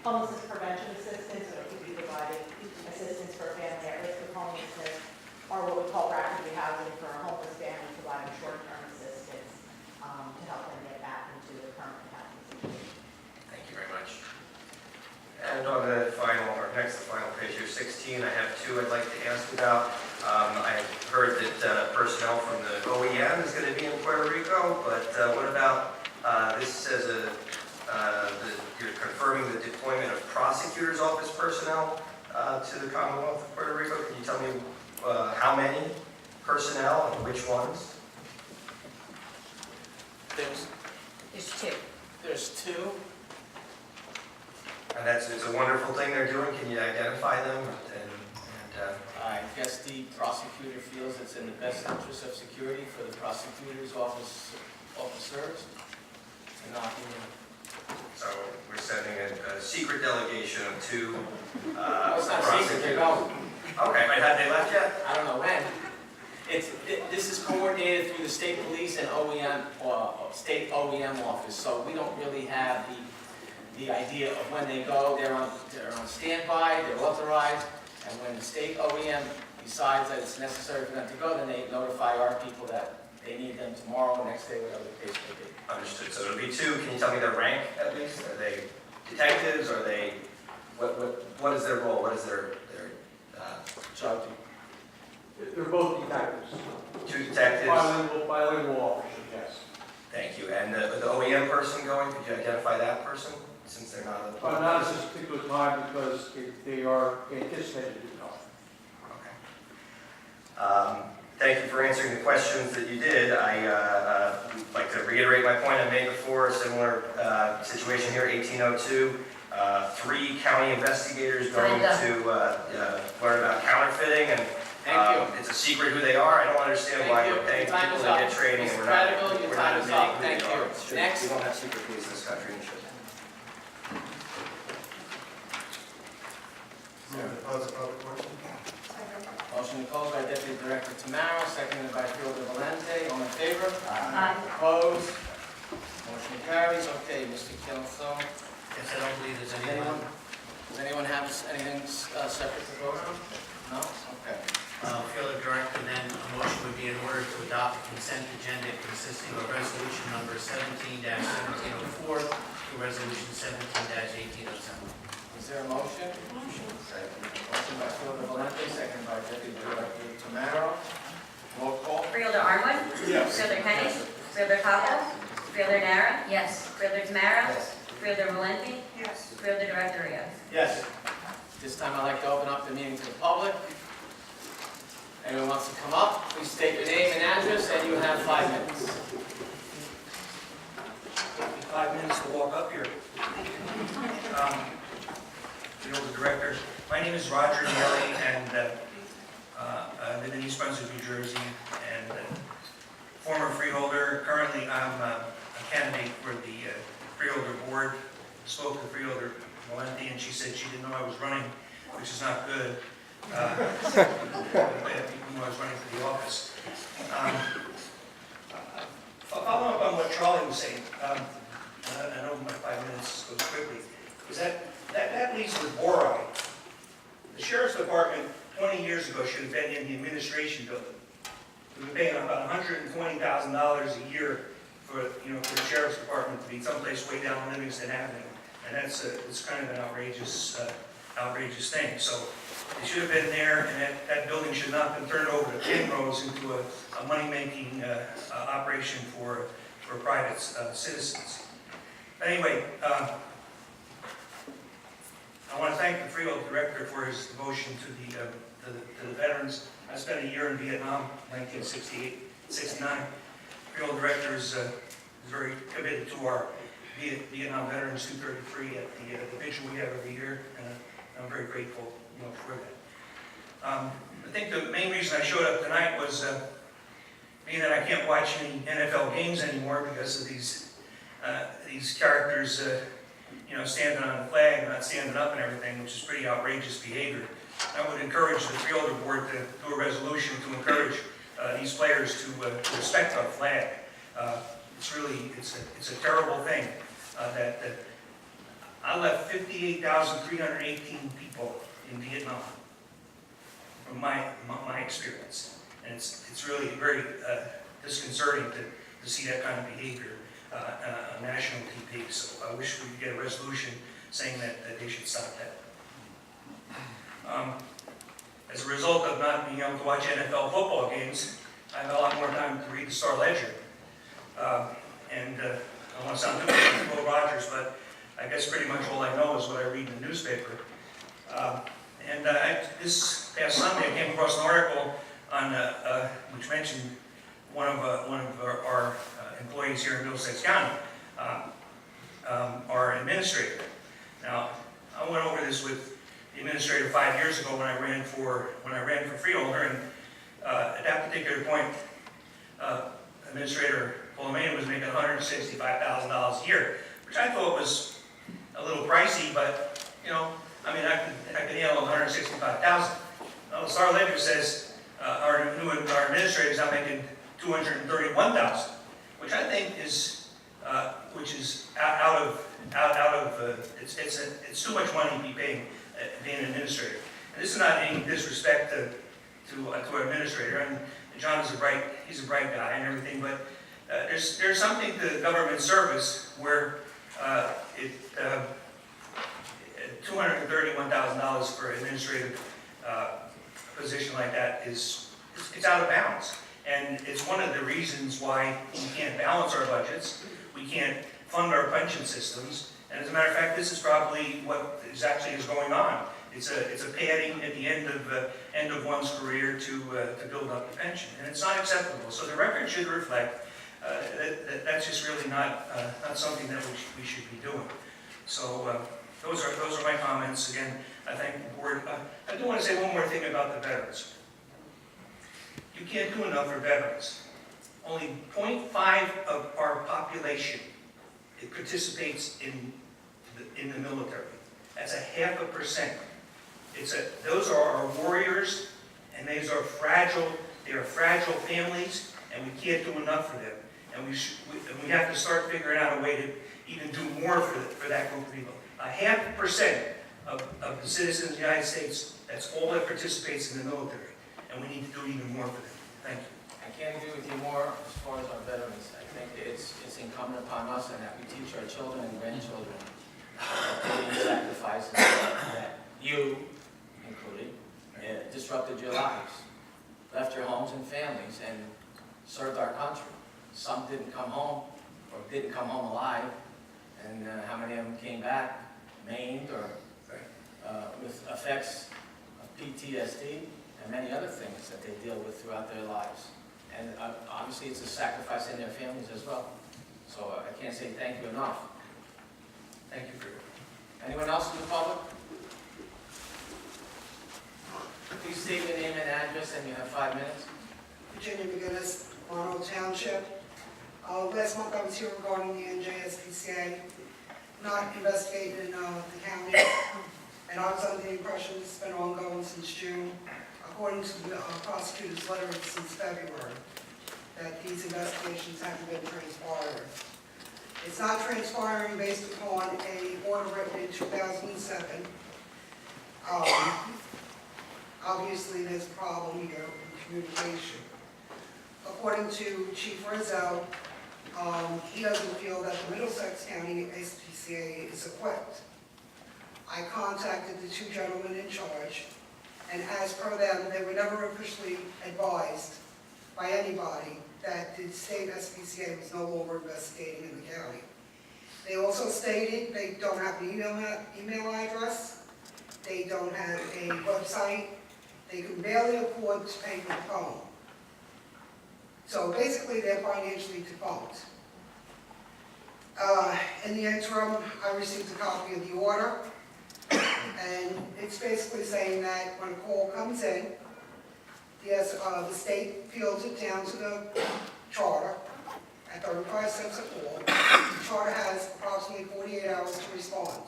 homelessness prevention assistance, or it could be providing assistance for a family at risk of homelessness, or what we call rapid housing for a homeless family, providing short-term assistance to help them get back into the current housing situation. Thank you very much. And on the final, or next to final page here, 16, I have two I'd like to ask about. I heard that personnel from the OEM is going to be in Puerto Rico, but what about, this says you're confirming the deployment of prosecutor's office personnel to the Commonwealth of Puerto Rico. Can you tell me how many personnel and which ones? There's two. There's two. And it's a wonderful thing they're doing. Can you identify them? I guess the prosecutor feels it's in the best interest of security for the prosecutor's officers to not be in. So we're sending a secret delegation of two. It's not secret, they're going. Okay, but have they left yet? I don't know when. This is coordinated through the state police and OEM, state OEM office, so we don't really have the idea of when they go. They're on standby, they're authorized, and when the state OEM decides that it's necessary for them to go, then they notify our people that they need them tomorrow, next day, whatever the case may be. Understood. So it'll be two. Can you tell me their rank at least? Are they detectives? Are they what is their role? What is their Job? They're both detectives. two detectives? Bilingual officers, yes. Thank you. And the OEM person going, could you identify that person, since they're not a... Not at this particular time, because they are anticipated to go. Okay. Thank you for answering the questions that you did. I like to reiterate my point I made before, a similar situation here, 1802. 3 county investigators going to learn about counterfeiting, and it's a secret who they are. I don't understand why we're paying people to get training and we're not admitting who they are. Next. We don't have secret police in this country and should. Motion to close by Deputy Director Tamaro, seconded by Fielder Valente. All in favor? Aye. Opposed? Motion carries. Okay, Mr. Kilthone. Yes, I don't believe there's anyone. Does anyone have anything separate to vote on? No? Okay. Fielder Director, then a motion would be in order to adopt a consent agenda consisting of resolution number 17-1704 to resolution 17-1807. Is there a motion? Motion. Motion by Fielder Valente, second by Deputy Director Tamaro. Roll call. Freeholder Armwood? Yes. Freeholder Kenny? Freeholder Coppel? Freeholder Nara? Yes. Freeholder Tamaro? Yes. Freeholder Valenti? Yes. Freeholder Director Rios? Yes. This time I'd like to open up the meeting to the public. Anyone wants to come up, please state your name and address, and you have 5 minutes. Take me 5 minutes to walk up here. Field Director, my name is Roger Neely, and I live in East Brunswick, New Jersey, and former freeholder. Currently, I'm a candidate for the freeholder board. Spoke to Freeholder Valenti, and she said she didn't know I was running, which is not good. People knew I was running for the office. Following up on what Charlie was saying, I know my 5 minutes goes quickly, is that leads to boride. The Sheriff's Department 20 years ago should have been in the administration building. We've been paying about $120,000 a year for the Sheriff's Department to be someplace way down Livingston Avenue, and it's kind of an outrageous thing. So it should have been there, and that building should not have been turned over to Penrose into a money-making operation for private citizens. Anyway, I want to thank the Freehold Director for his devotion to the veterans. I spent a year in Vietnam, 1968-69. Freehold Director is very committed to our Vietnam Veterans 233 at the vigil we have every year, and I'm very grateful for that. I think the main reason I showed up tonight was being that I can't watch any NFL games anymore because of these characters standing on the flag, not standing up and everything, which is pretty outrageous behavior. I would encourage the Freeholder Board to do a resolution to encourage these players to respect our flag. It's a terrible thing that I left 58,318 people in Vietnam from my experience, and it's really very disconcerting to see that kind of behavior on national TV. So I wish we could get a resolution saying that they should stop that. As a result of not being able to watch NFL football games, I have a lot more time to read the Star-Ledger. I want to sound too much like Will Rogers, but I guess pretty much all I know is what I read in the newspaper. This past Sunday, I came across an article on which mentioned one of our employees here in Middlesex County, our administrator. Now, I went over this with the administrator 5 years ago when I ran for freeholder, and at that particular point, Administrator Polomania was making $165,000 a year, which I thought was a little pricey, but I could handle $165,000. Well, the Star-Ledger says our administrator is now making $231,000, which I think is out of it's too much money to be paying being an administrator. And this is not any disrespect to our administrator. And John is he's a bright guy and everything, but there's something to government service where $231,000 for an administrative position like that it's out of bounds. And it's one of the reasons why we can't balance our budgets, we can't fund our pension systems. And as a matter of fact, this is probably what exactly is going on. It's a padding at the end of one's career to build up the pension, and it's not acceptable. So the record should reflect that's just really not something that we should be doing. So those are my comments. Again, I thank the board. I do want to say one more thing about the veterans. You can't do enough for veterans. Only 0.5 of our population participates in the military. That's 0.5%. Those are our warriors, and those are fragile. They are fragile families, and we can't do enough for them. And we have to start figuring out a way to even do more for that group of people. 0.5% of the citizens of the United States, that's all that participates in the military, and we need to do even more for them. Thank you. I can't agree with you more as far as our veterans. I think it's incumbent upon us and that we teach our children and grandchildren that the sacrifices that you, including, disrupted your lives, left your homes and families, and served our country. Some didn't come home, or didn't come home alive, and how many of them came back maimed or with effects of PTSD and many other things that they deal with throughout their lives. And obviously it's a sacrifice in their families as well. So I can't say thank you enough. Thank you for it. Anyone else in the public? Please state your name and address, and you have 5 minutes. Virginia McGinnis, Arnold Township. Last month I was here regarding the NJSPCA not investigating the county, and I was under the impression it's been ongoing since June. According to the prosecutor's letter since February, that these investigations haven't been transpiring. It's not transpiring based upon an order written in 2007. Obviously, there's a problem here in communication. According to Chief Rizzo, he doesn't feel that the Middlesex County SPCA is equipped. I contacted the 2 gentlemen in charge, and as per them, they were never officially advised by anybody that the state SPCA was no longer investigating in the county. They also stated they don't have an email address, they don't have a website, they can barely afford to pay for the phone. So basically, they're financially defunct. In the interim, I received a copy of the order, and it's basically saying that when a call comes in, the state fields it down to the charter at 35 cents a call. The charter has approximately 48 hours to respond.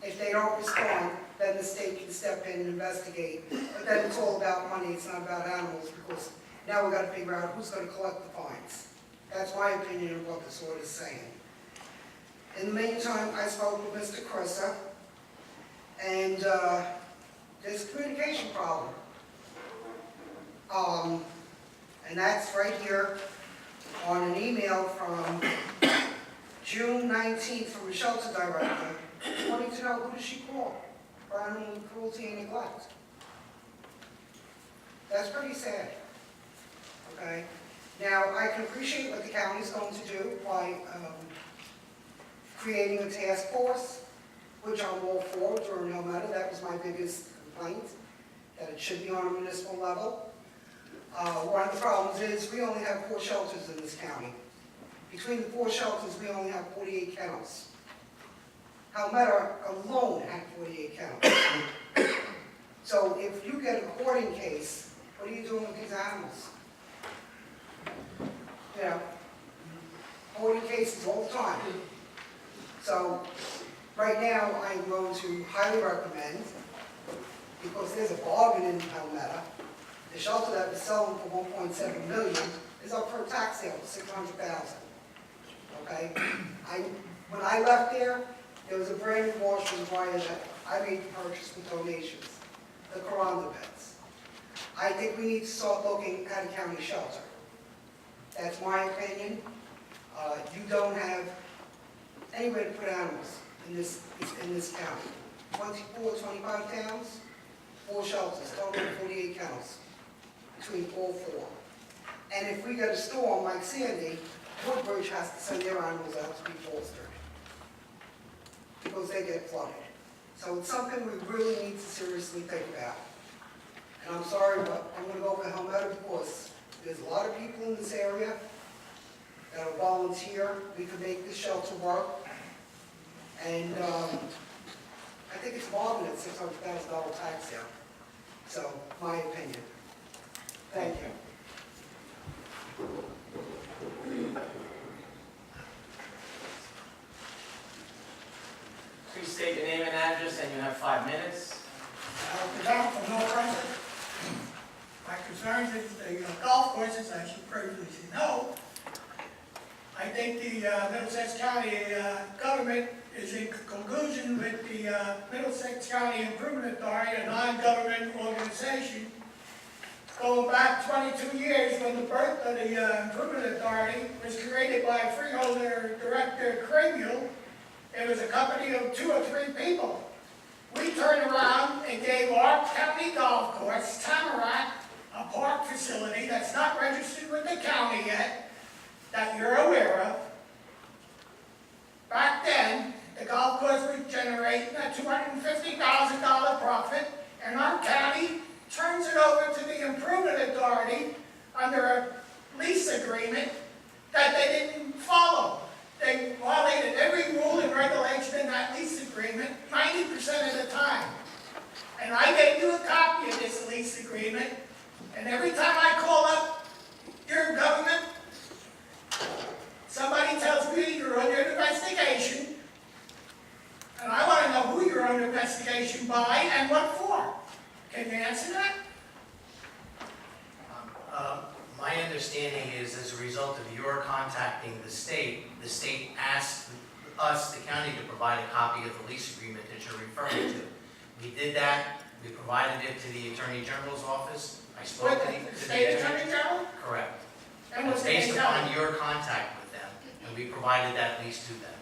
If they don't respond, then the state can step in and investigate. But then it's all about money, it's not about animals, because now we've got to figure out who's going to collect the fines. That's my opinion of what this order is saying. In the meantime, I spoke with Mr. Crissa, and there's a communication problem. And that's right here on an email from June 19th from the shelter director, wanting to know who does she call for animal cruelty and neglect. That's pretty sad. Okay? Now, I can appreciate what the county's going to do by creating a task force, which I'm all for during no matter. That was my biggest complaint, that it should be on a municipal level. One of the problems is we only have 4 shelters in this county. Between the 4 shelters, we only have 48 kennels. Palmetto alone had 48 kennels. So if you get a hoarding case, what are you doing with these animals? You know, hoarding cases all the time. So right now, I'm going to highly recommend, because there's a bargain in Palmetto, the shelter that was selling for $1.7 million is up for a tax sale for $600,000. Okay? When I left there was a brand new washer and dryer that I made the purchase with donations, the Coranda beds. I think we need to start looking at a county shelter. That's my opinion. You don't have anywhere to put animals in this county. 24, 25 towns, 4 shelters, total 48 kennels, between 4. And if we get a storm like Sandy, Woodbridge has to send their animals out to be fostered because they get flooded. So it's something we really need to seriously think about. And I'm sorry, but I'm gonna go for Helmetta because there's a lot of people in this area that will volunteer. We could make this shelter work. And I think it's more than a $600,000 tax sale. So, my opinion. Thank you. Please state your name and address, and you have 5 minutes. Down from North Brunswick. My concerns is the golf courses, as you previously know. I think the Middlesex County government is in collusion with the Middlesex County Improvement Authority, a non-government organization. Going back 22 years when the birth of the Improvement Authority was created by Freeholder Director Cramiel, it was a company of 2 or 3 people. We turned around and gave our county golf course, Tamarack, a park facility that's not registered with the county yet, that you're aware of. Back then, the golf course was generating a $250,000 profit, and our county turns it over to the Improvement Authority under a lease agreement that they didn't follow. They violated every rule and regulation in that lease agreement 90% of the time. And I gave you a copy of this lease agreement, and every time I call up your government, somebody tells me you're under investigation, and I want to know who you're under investigation by and what for. Can you answer that? My understanding is, as a result of your contacting the state asked us, the county, to provide a copy of the lease agreement that you're referring to. We did that. We provided it to the Attorney General's office. I spoke to the State Attorney General? Correct. And It's what's the based name upon of your contact with them, and we provided that lease to them.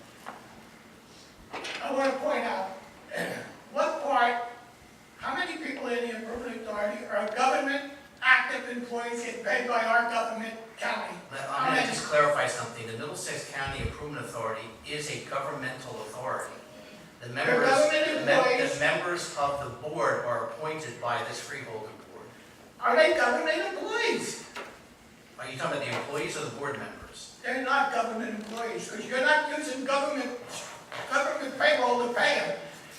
I want to point out, what part, how many people in the Improvement Authority are government active employees get paid by our government county? I'm going to just clarify something. The Middlesex County Improvement Authority is a governmental authority. The members of the board are appointed by this freeholder board. Are they government employees? Are you talking about the employees or the board members? They're not government employees, because you're not using government payroll to pay them.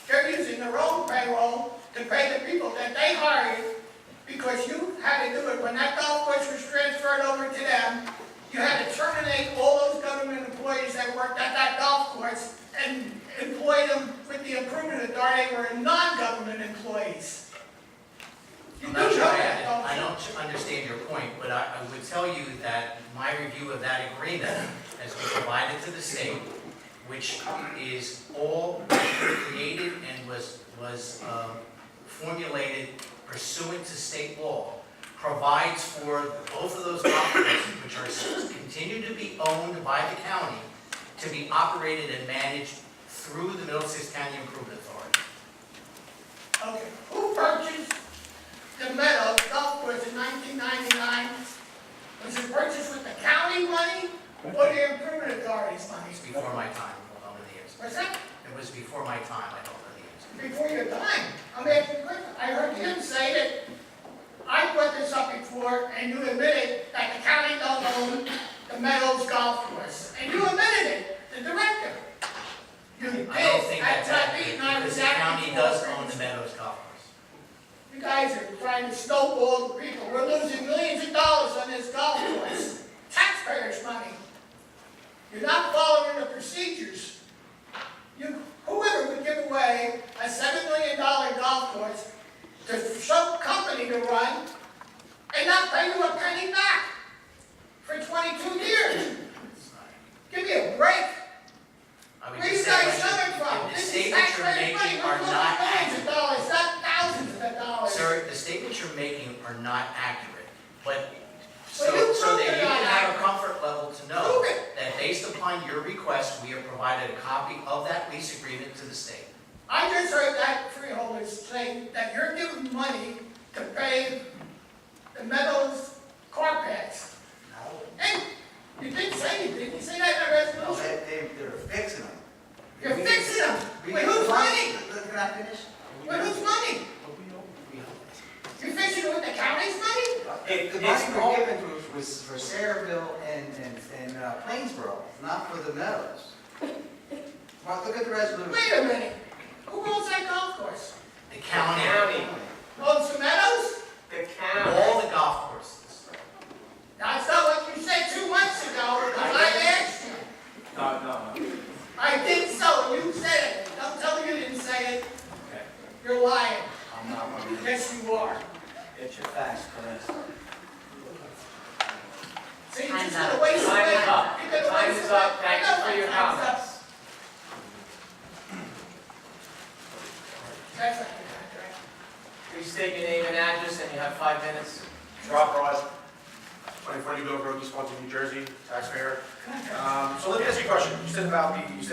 They're using their own payroll to pay the people that they hired, because you had to do it. When that golf course was transferred over to them, you had to terminate all those government employees that worked at that golf course and employ them with the Improvement Authority. They were non-government employees. I'm not sure I don't understand your point, but I would tell you that my review of that agreement has been provided to the state, which is all created and was formulated pursuant to state law, provides for both of those properties, which are continue to be owned by the county, to be operated and managed through the Middlesex County Improvement Authority. Okay, who purchased the Meadows golf course in 1999? Was it purchased with the county money or the Improvement Authority's money? It's before my time. I don't know the answer. What's that? It was before my time. I don't know the answer. Before your time. I'm asking a question. I heard him say that I brought this up before, and you admitted that the county don't own the Meadows golf course. And you admitted it, the director. You did. I don't think that's at accurate, and I because was the at county before. does own the Meadows Golf Course. You guys are trying to snowball the people. We're losing millions of dollars on this golf course. Taxpayers' money. You're not following the procedures. Whoever would give away a $7 million golf course to some company to run and not pay you a penny back for 22 years? Give me a break. I would Where you just guys say, coming from? the This is statements you're taxpayers' money. making We're are losing not millions of accurate. dollars, not thousands of dollars. Sir, the statements you're making are not accurate, but so you that prove you they're not can have a accurate. comfort level to know Prove it. that based upon your request, we have provided a copy of that lease agreement to the state. I just heard that freeholders say that you're giving money to pay the Meadows car paths. The money we're given was for Sayreville and Plainsboro, not for the Meadows. Well, look at the resolution. Wait a minute, who owns that golf course? The county, Owns the Meadows? The county. all the golf courses. That's not what you said 2 months ago, because I asked you. No. I think so, you said it. Don't tell me you didn't say it. Okay. You're lying. I'm not lying. Yes, you are. Get your facts, Chris. See, you're Time's just up. gonna waste Time away. is up. You're gonna Time waste is away. up. Thank I know you for my your time's up. comments. That's not the contract. Please state your name and address, and you have 5 minutes. Rob Ross, 24 New Grove Road, East Quincy, New Jersey, taxpayer. So let me ask you a question. You said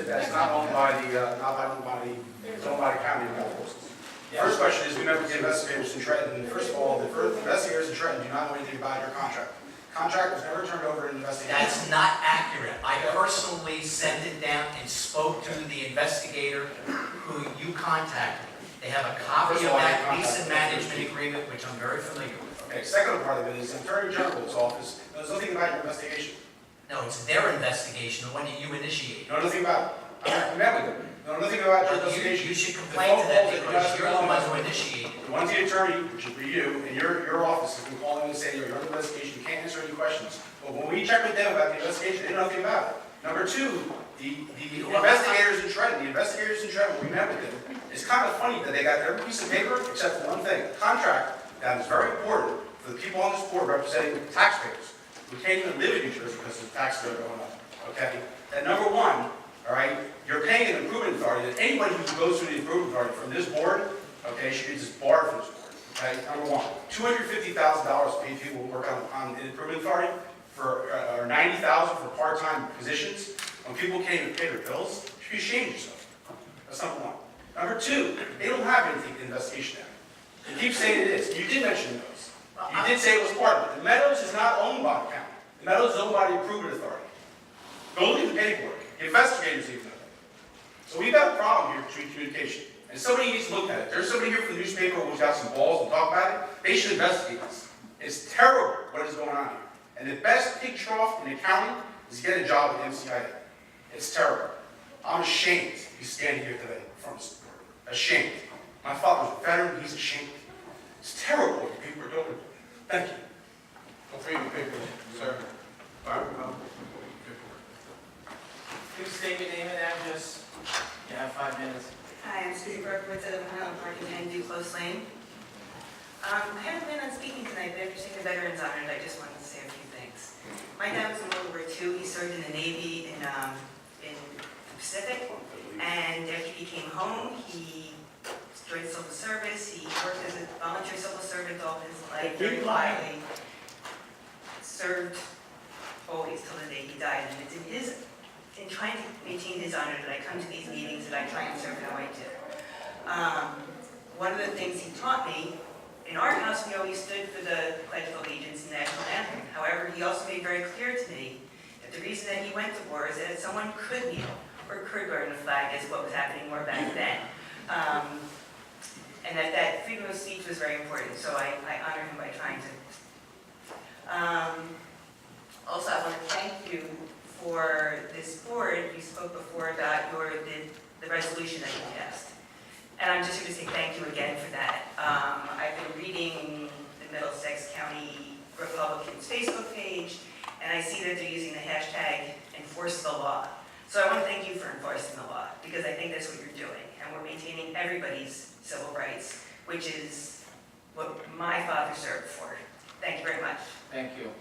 that it's not owned by it's owned by the county of golf courses. First question is, we met with the investigators in Trenton. First of all, the first investigators in Trenton do not know anything about your contract. Contract was never turned over to an investigation. That's not accurate. I personally sent it down and spoke to the investigator who you contacted. They have a copy of that lease and management agreement, which I'm very familiar with. Okay, second part of it is the Attorney General's office knows nothing about your investigation. No, it's their investigation, the one that you initiated. Know nothing about it. I met with them. Know nothing about your investigation. You should complain to them because you're the one who initiated it. The one's the attorney, which would be you, and your office has been calling and saying you're under investigation, you can't answer any questions. But when we checked with them about the investigation, they know nothing about it. Number two, the investigators in Trenton, we met with them, it's kind of funny that they got every piece of paper except for one thing, a contract that is very important for the people on this board representing the taxpayers. We can't even live in New Jersey because the taxes are going up, okay? And number one, all right, you're paying an improvement authority, that anybody who goes through the improvement authority from this board, okay, should be disbarred from this board, okay? Number one, $250,000 to pay people who work on the improvement authority, or $90,000 for part-time positions. When people can't even pay their bills, you should be ashamed of yourself. That's number one. Number two, they don't have anything in investigation now. You keep saying it is. You did mention those. You did say it was part of it. The Meadows is not owned by the county. The Meadows is owned by the improvement authority. Go look at the paperwork. The investigators even know that. So we've got a problem here between communication. And somebody needs to look at it. There's somebody here from the newspaper who's got some balls and talk about it. They should investigate this. It's terrible what is going on here. And the best pig trough in the county is get a job at MCIA. It's terrible. I'm ashamed to be standing here today from this board. Ashamed. My father's a veteran, he's ashamed. It's terrible what the people are doing. Thank you. Go for your paper, sir. Please state your name and address. You have 5 minutes. Hi, I'm Susie Berkowitz of Highland Park in Henry Close Lane. I hadn't planned on speaking tonight, but after seeing the veterans honored, I just wanted to say a few things. My dad was in World War II. He served in the Navy in the Pacific, and after he came home, he joined the civil service. He worked as a volunteer civil servant all his life, very quietly. Served always till the day he died, and it's in trying to maintain his honor that I come to these meetings, that I try and serve how I do. One of the things he taught me, in our house we always stood for the Pledge of Allegiance and National Anthem. However, he also made very clear to me that the reason that he went to war is that someone could kneel or could burn the flag, as what was happening more back then. And that freedom of speech was very important, so I honor him by trying to. Also, I want to thank you for this board. You spoke before about the resolution that you passed. And I'm just here to say thank you again for that. I've been reading the Middlesex County Republicans Facebook page, and I see that they're using the hashtag enforce the law. So I want to thank you for enforcing the law, because I think that's what you're doing. And we're maintaining everybody's civil rights, which is what my father served for. Thank you very much. Thank you.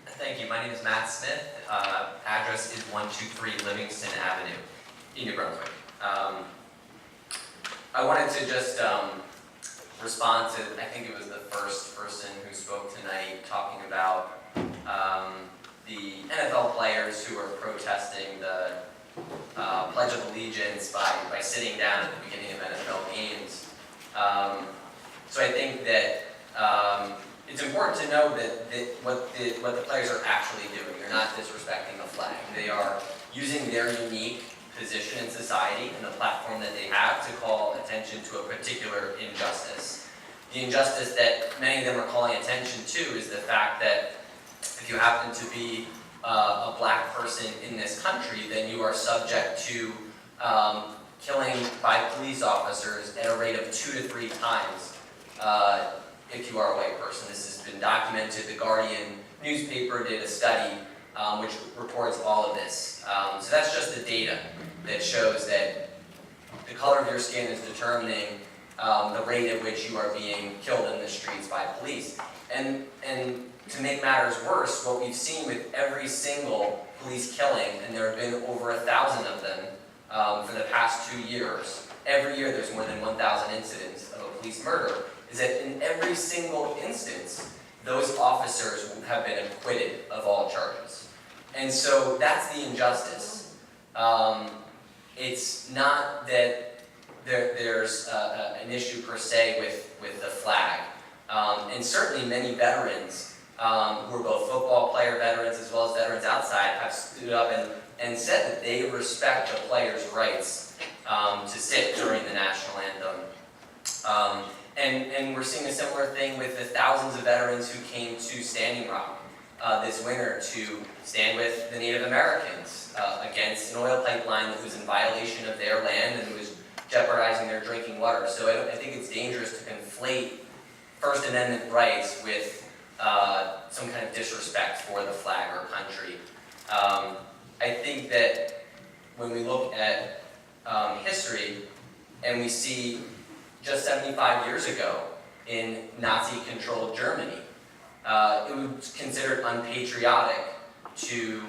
Thank you. My name is Matt Smith. Address is 123 Livingston Avenue in New Brunswick. I wanted to just respond to, I think it was the first person who spoke tonight talking about the NFL players who are protesting the Pledge of Allegiance by sitting down at the beginning of NFL games. So I think that it's important to know that what the players are actually doing. They're not disrespecting the flag. They are using their unique position in society and the platform that they have to call attention to a particular injustice. The injustice that many of them are calling attention to is the fact that if you happen to be a black person in this country, then you are subject to killing by police officers at a rate of 2 to 3 times if you are a white person. This has been documented. The Guardian newspaper did a study which reports all of this. So that's just the data that shows that the color of your skin is determining the rate at which you are being killed in the streets by police. And to make matters worse, what we've seen with every single police killing, and there have been over 1,000 of them for the past 2 years, every year there's more than 1,000 incidents of a police murder, is that in every single instance, those officers have been acquitted of all charges. And so that's the injustice. It's not that there's an issue per se with the flag. And certainly many veterans who are both football player veterans as well as veterans outside have stood up and said that they respect the players' rights to sit during the national anthem. And we're seeing a similar thing with the thousands of veterans who came to Standing Rock this winter to stand with the Native Americans against an oil pipeline that was in violation of their land and was jeopardizing their drinking water. So I think it's dangerous to conflate First Amendment rights with some kind of disrespect for the flag or country. I think that when we look at history and we see just 75 years ago in Nazi-controlled Germany, it was considered unpatriotic to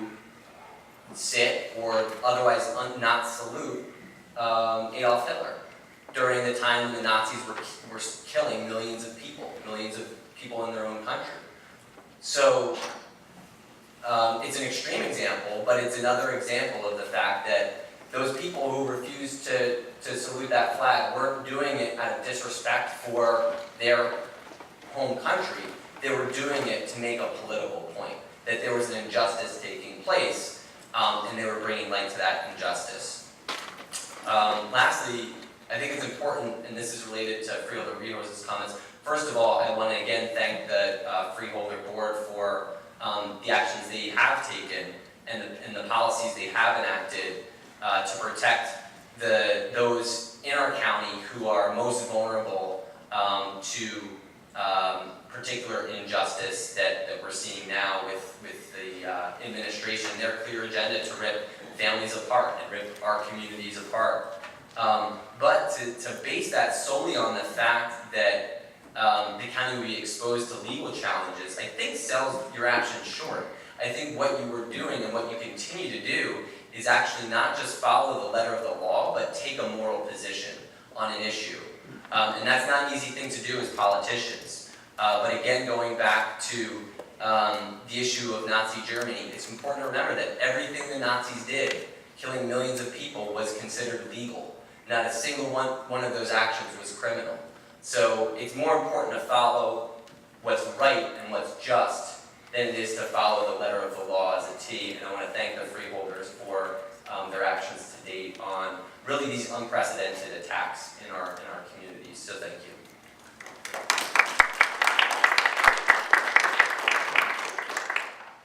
sit or otherwise not salute Adolf Hitler during the time when the Nazis were killing millions of people in their own country. So it's an extreme example, but it's another example of the fact that those people who refused to salute that flag weren't doing it out of disrespect for their home country. They were doing it to make a political point, that there was an injustice taking place, and they were bringing light to that injustice. Lastly, I think it's important, and this is related to Freeholder Rios' comments. First of all, I want to again thank the Freeholder Board for the actions they have taken and the policies they have enacted to protect those in our county who are most vulnerable to particular injustice that we're seeing now with the administration, their clear agenda to rip families apart and rip our communities apart. But to base that solely on the fact that the county will be exposed to legal challenges, I think sells your actions short. I think what you were doing and what you continue to do is actually not just follow the letter of the law, but take a moral position on an issue. And that's not an easy thing to do as politicians. But again, going back to the issue of Nazi Germany, it's important to remember that everything the Nazis did, killing millions of people, was considered legal. Not a single one of those actions was criminal. So it's more important to follow what's right and what's just than it is to follow the letter of the law as a T. And I want to thank the Freeholders for their actions to date on really these unprecedented attacks in our communities. So thank you.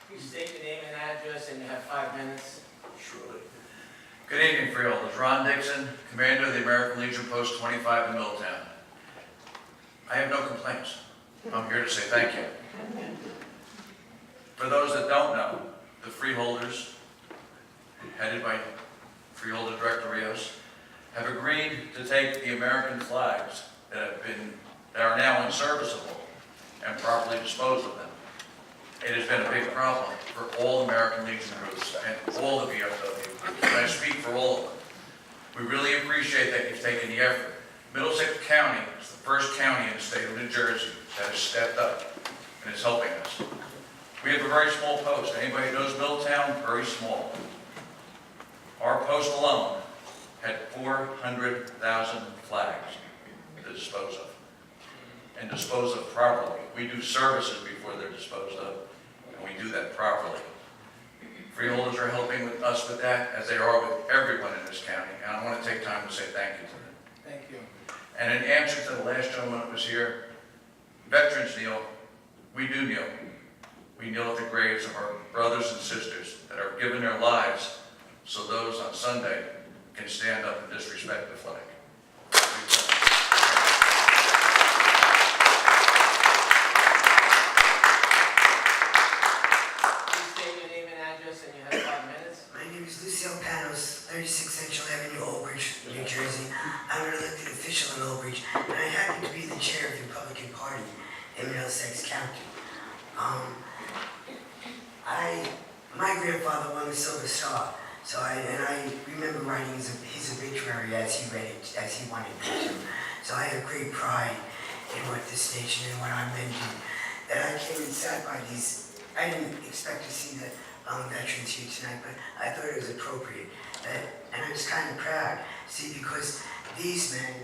Please state your name and address, and you have 5 minutes. Surely. Good evening, Freeholders. Ron Dixon, Commander of the American Legion Post 25 in Middletown. I have no complaints. I'm here to say thank you. For those that don't know, the Freeholders, headed by Freeholder Director Rios, have agreed to take the American flags that are now unserviceable and properly dispose of them. It has been a big problem for all American Legion groups and all the VFW, and I speak for all of them. We really appreciate that you've taken the effort. Middlesex County is the first county in the state of New Jersey that has stepped up and is helping us. We have a very small post. Anybody who knows Middletown, very small. Our post alone had 400,000 flags to dispose of, and dispose of properly. We do services before they're disposed of, and we do that properly. Freeholders are helping us with that, as they are with everyone in this county, and I want to take time to say thank you to them. Thank you. And in answer to the last gentleman that was here, veterans kneel, we do kneel. We kneel at the graves of our brothers and sisters that are giving their lives so those on Sunday can stand up and disrespect the flag. Please state your name and address, and you have 5 minutes. My name is Lucille Panos, 36 Central Avenue, Old Bridge, New Jersey. I'm an elected official in Old Bridge, and I happen to be the chair of the Republican Party in Middlesex County. My grandfather won the Silver Star, so I remember writing his obituary as he read it, as he wanted me to. So I have great pride in what this nation and what our men do. That I came and sat by these. I didn't expect to see the veterans here tonight, but I thought it was appropriate. And I was kind of proud, see, because these men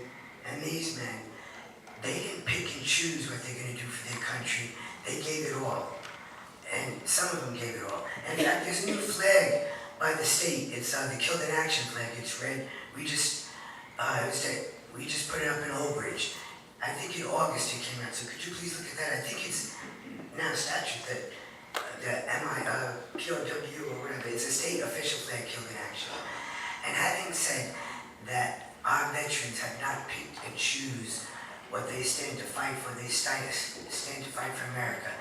and these men, they didn't pick and choose what they're going to do for their country. They gave it all. And some of them gave it all. And in fact, there's a new flag by the state. It's the Killed in Action flag. It's red. We just put it up in Old Bridge. I think in August it came out. So could you please look at that? I think it's now a statute that POW or whatever. It's a state official flag, Killed in Action. And having said that our veterans have not picked and choose what they stand to fight for, they stand to fight for America.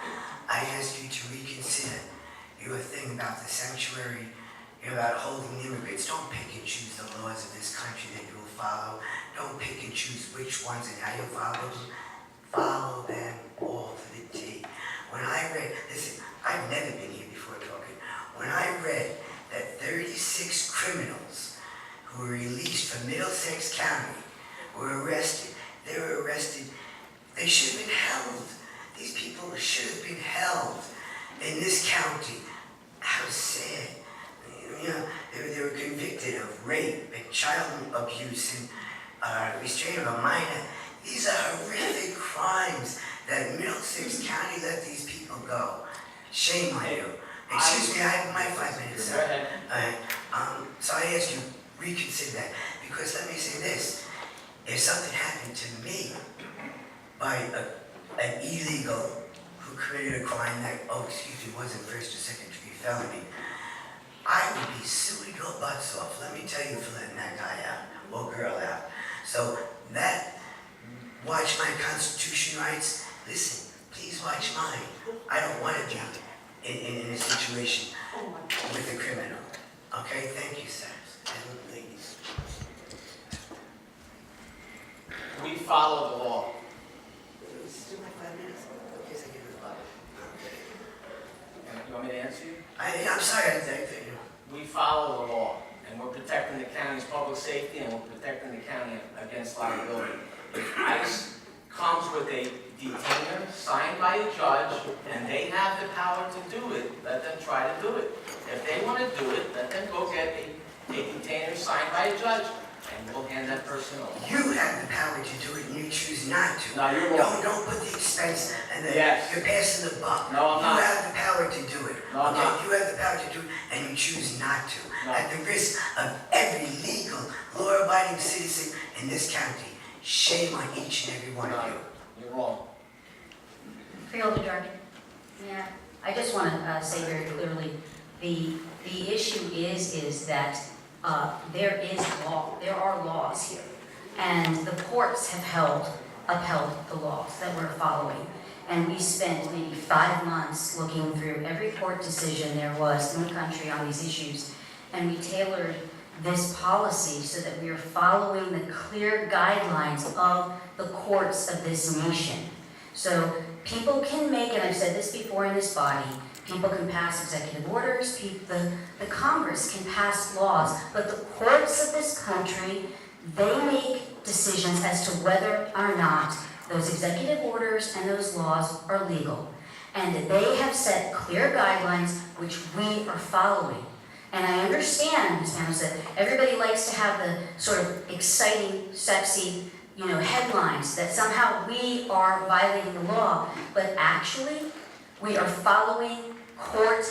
I ask you to reconsider your thing about the sanctuary, about holding immigrants. Don't pick and choose the laws of this country that you will follow. Don't pick and choose which ones and how you follow them. Follow them all to the T. When I read, listen, I've never been here before talking. When I read that 36 criminals who were released from Middlesex County were arrested, they were arrested, they should have been held. These people should have been held in this county. How sad. You know, they were convicted of rape and child abuse and restraint of a minor. These are horrific crimes that Middlesex County let these people go. Shame on you. Excuse me, I have my 5 minutes. Go ahead. So I ask you, reconsider that. Because let me say this. If something happened to me by an illegal who committed a crime that, wasn't first or second degree felony, I would be suing your butts off, let me tell you, for letting that guy out, or girl out. So watch my Constitution rights. Listen, please watch mine. I don't want to be in a situation with a criminal. Okay, thank you, sir. And ladies. We follow the law. Still my 5 minutes? Okay, so give it a lot. You want me to answer you? I'm sorry, I think that, We follow the law, and we're protecting the county's public safety, and we're protecting the county against liability. If ICE comes with a detainer signed by a judge, and they have the power to do it, let them try to do it. If they want to do it, let them go get a detainer signed by a judge, and we'll hand that person over. you have the power to do it and you choose not to. No, you're wrong. Don't put the expense and Yes. you're passing the buck. No, I'm not. You have the power to do it. No, I'm okay? not. You have the power to do it and you choose not to. No. At the risk of every legal, law-abiding citizen in this county. Shame on each and every one of you. You're wrong. Freeholder Dargan. Yeah, I just want to say very clearly, the issue is that there are laws here, and the courts have upheld the laws that we're following. And we spent maybe 5 months looking through every court decision there was in the country on these issues, and we tailored this policy so that we are following the clear guidelines of the courts of this nation. So people can make, and I've said this before in this body, people can pass executive orders, the Congress can pass laws, but the courts of this country, they make decisions as to whether or not those executive orders and those laws are legal. And they have set clear guidelines which we are following. And I understand, Ms. Panos, that everybody likes to have the sort of exciting, sexy, headlines that somehow we are violating the law, but actually we are following court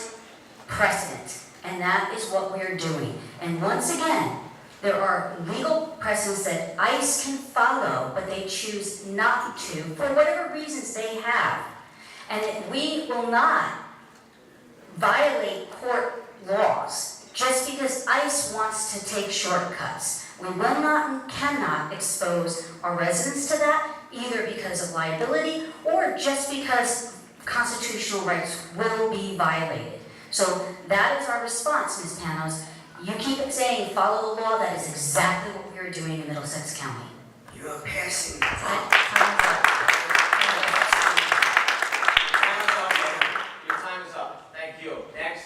precedent. And that is what we're doing. And once again, there are legal precedents that ICE can follow, but they choose not to, for whatever reasons they have. And that we will not violate court laws just because ICE wants to take shortcuts. We will not and cannot expose our residents to that, either because of liability or just because constitutional rights will be violated. So that is our response, Ms. Panos. You keep saying follow the law. That is exactly what we are doing in Middlesex County. You are passing. Your time is up. Thank you. Next.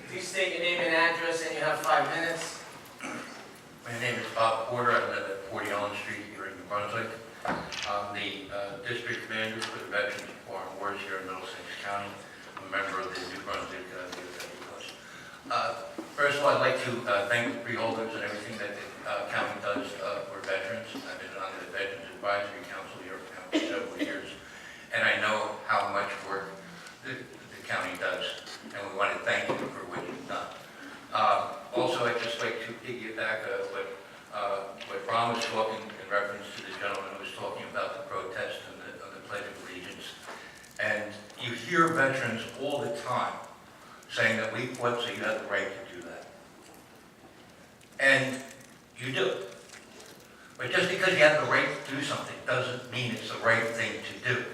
Please state your name and address, and you have 5 minutes. My name is Bob Porter. I live at 40 Elm Street here in Brunswick. I'm the district commander for the Veterans of Foreign Wars here in Middlesex County. I'm a member of the New Brunswick DFW Plus. First of all, I'd like to thank the Freeholders and everything that the county does for veterans. I've been on the Veterans Advisory Council here for several years, and I know how much work the county does, and we want to thank you for what you've done. Also, I'd just like to piggyback what Ron was talking in reference to the gentleman who was talking about the protest and the Pledge of Allegiance. And you hear veterans all the time saying that we fought so you have the right to do that. And you do. But just because you have the right to do something doesn't mean it's the right thing to do.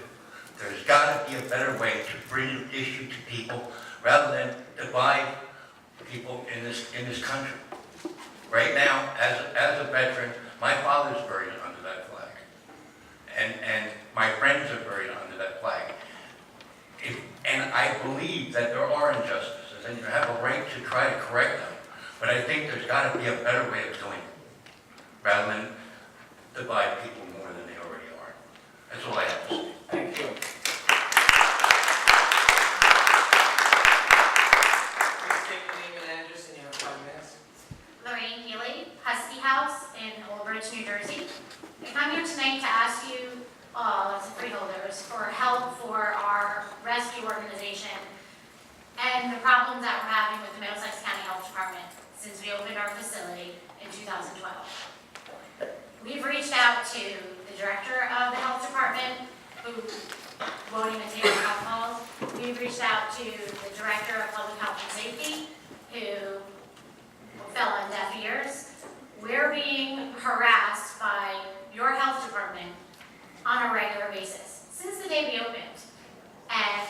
There's got to be a better way to bring an issue to people rather than divide people in this country. Right now, as a veteran, my father's buried under that flag. And my friends are buried under that flag. And I believe that there are injustices, and you have a right to try to correct them. But I think there's got to be a better way of doing it, rather than divide people more than they already are. That's all I have to say. Thank you. Please state your name and address, and you have 5 minutes. Lorraine Healy, Husky House in Old Bridge, New Jersey. I come here tonight to ask you all, as freeholders, for help for our rescue organization and the problems that we're having with the Middlesex County Health Department since we opened our facility in 2012. We've reached out to the director of the health department, who won't even take our calls. We've reached out to the director of public health and safety, who fell on deaf ears. We're being harassed by your health department on a regular basis since the day we opened. And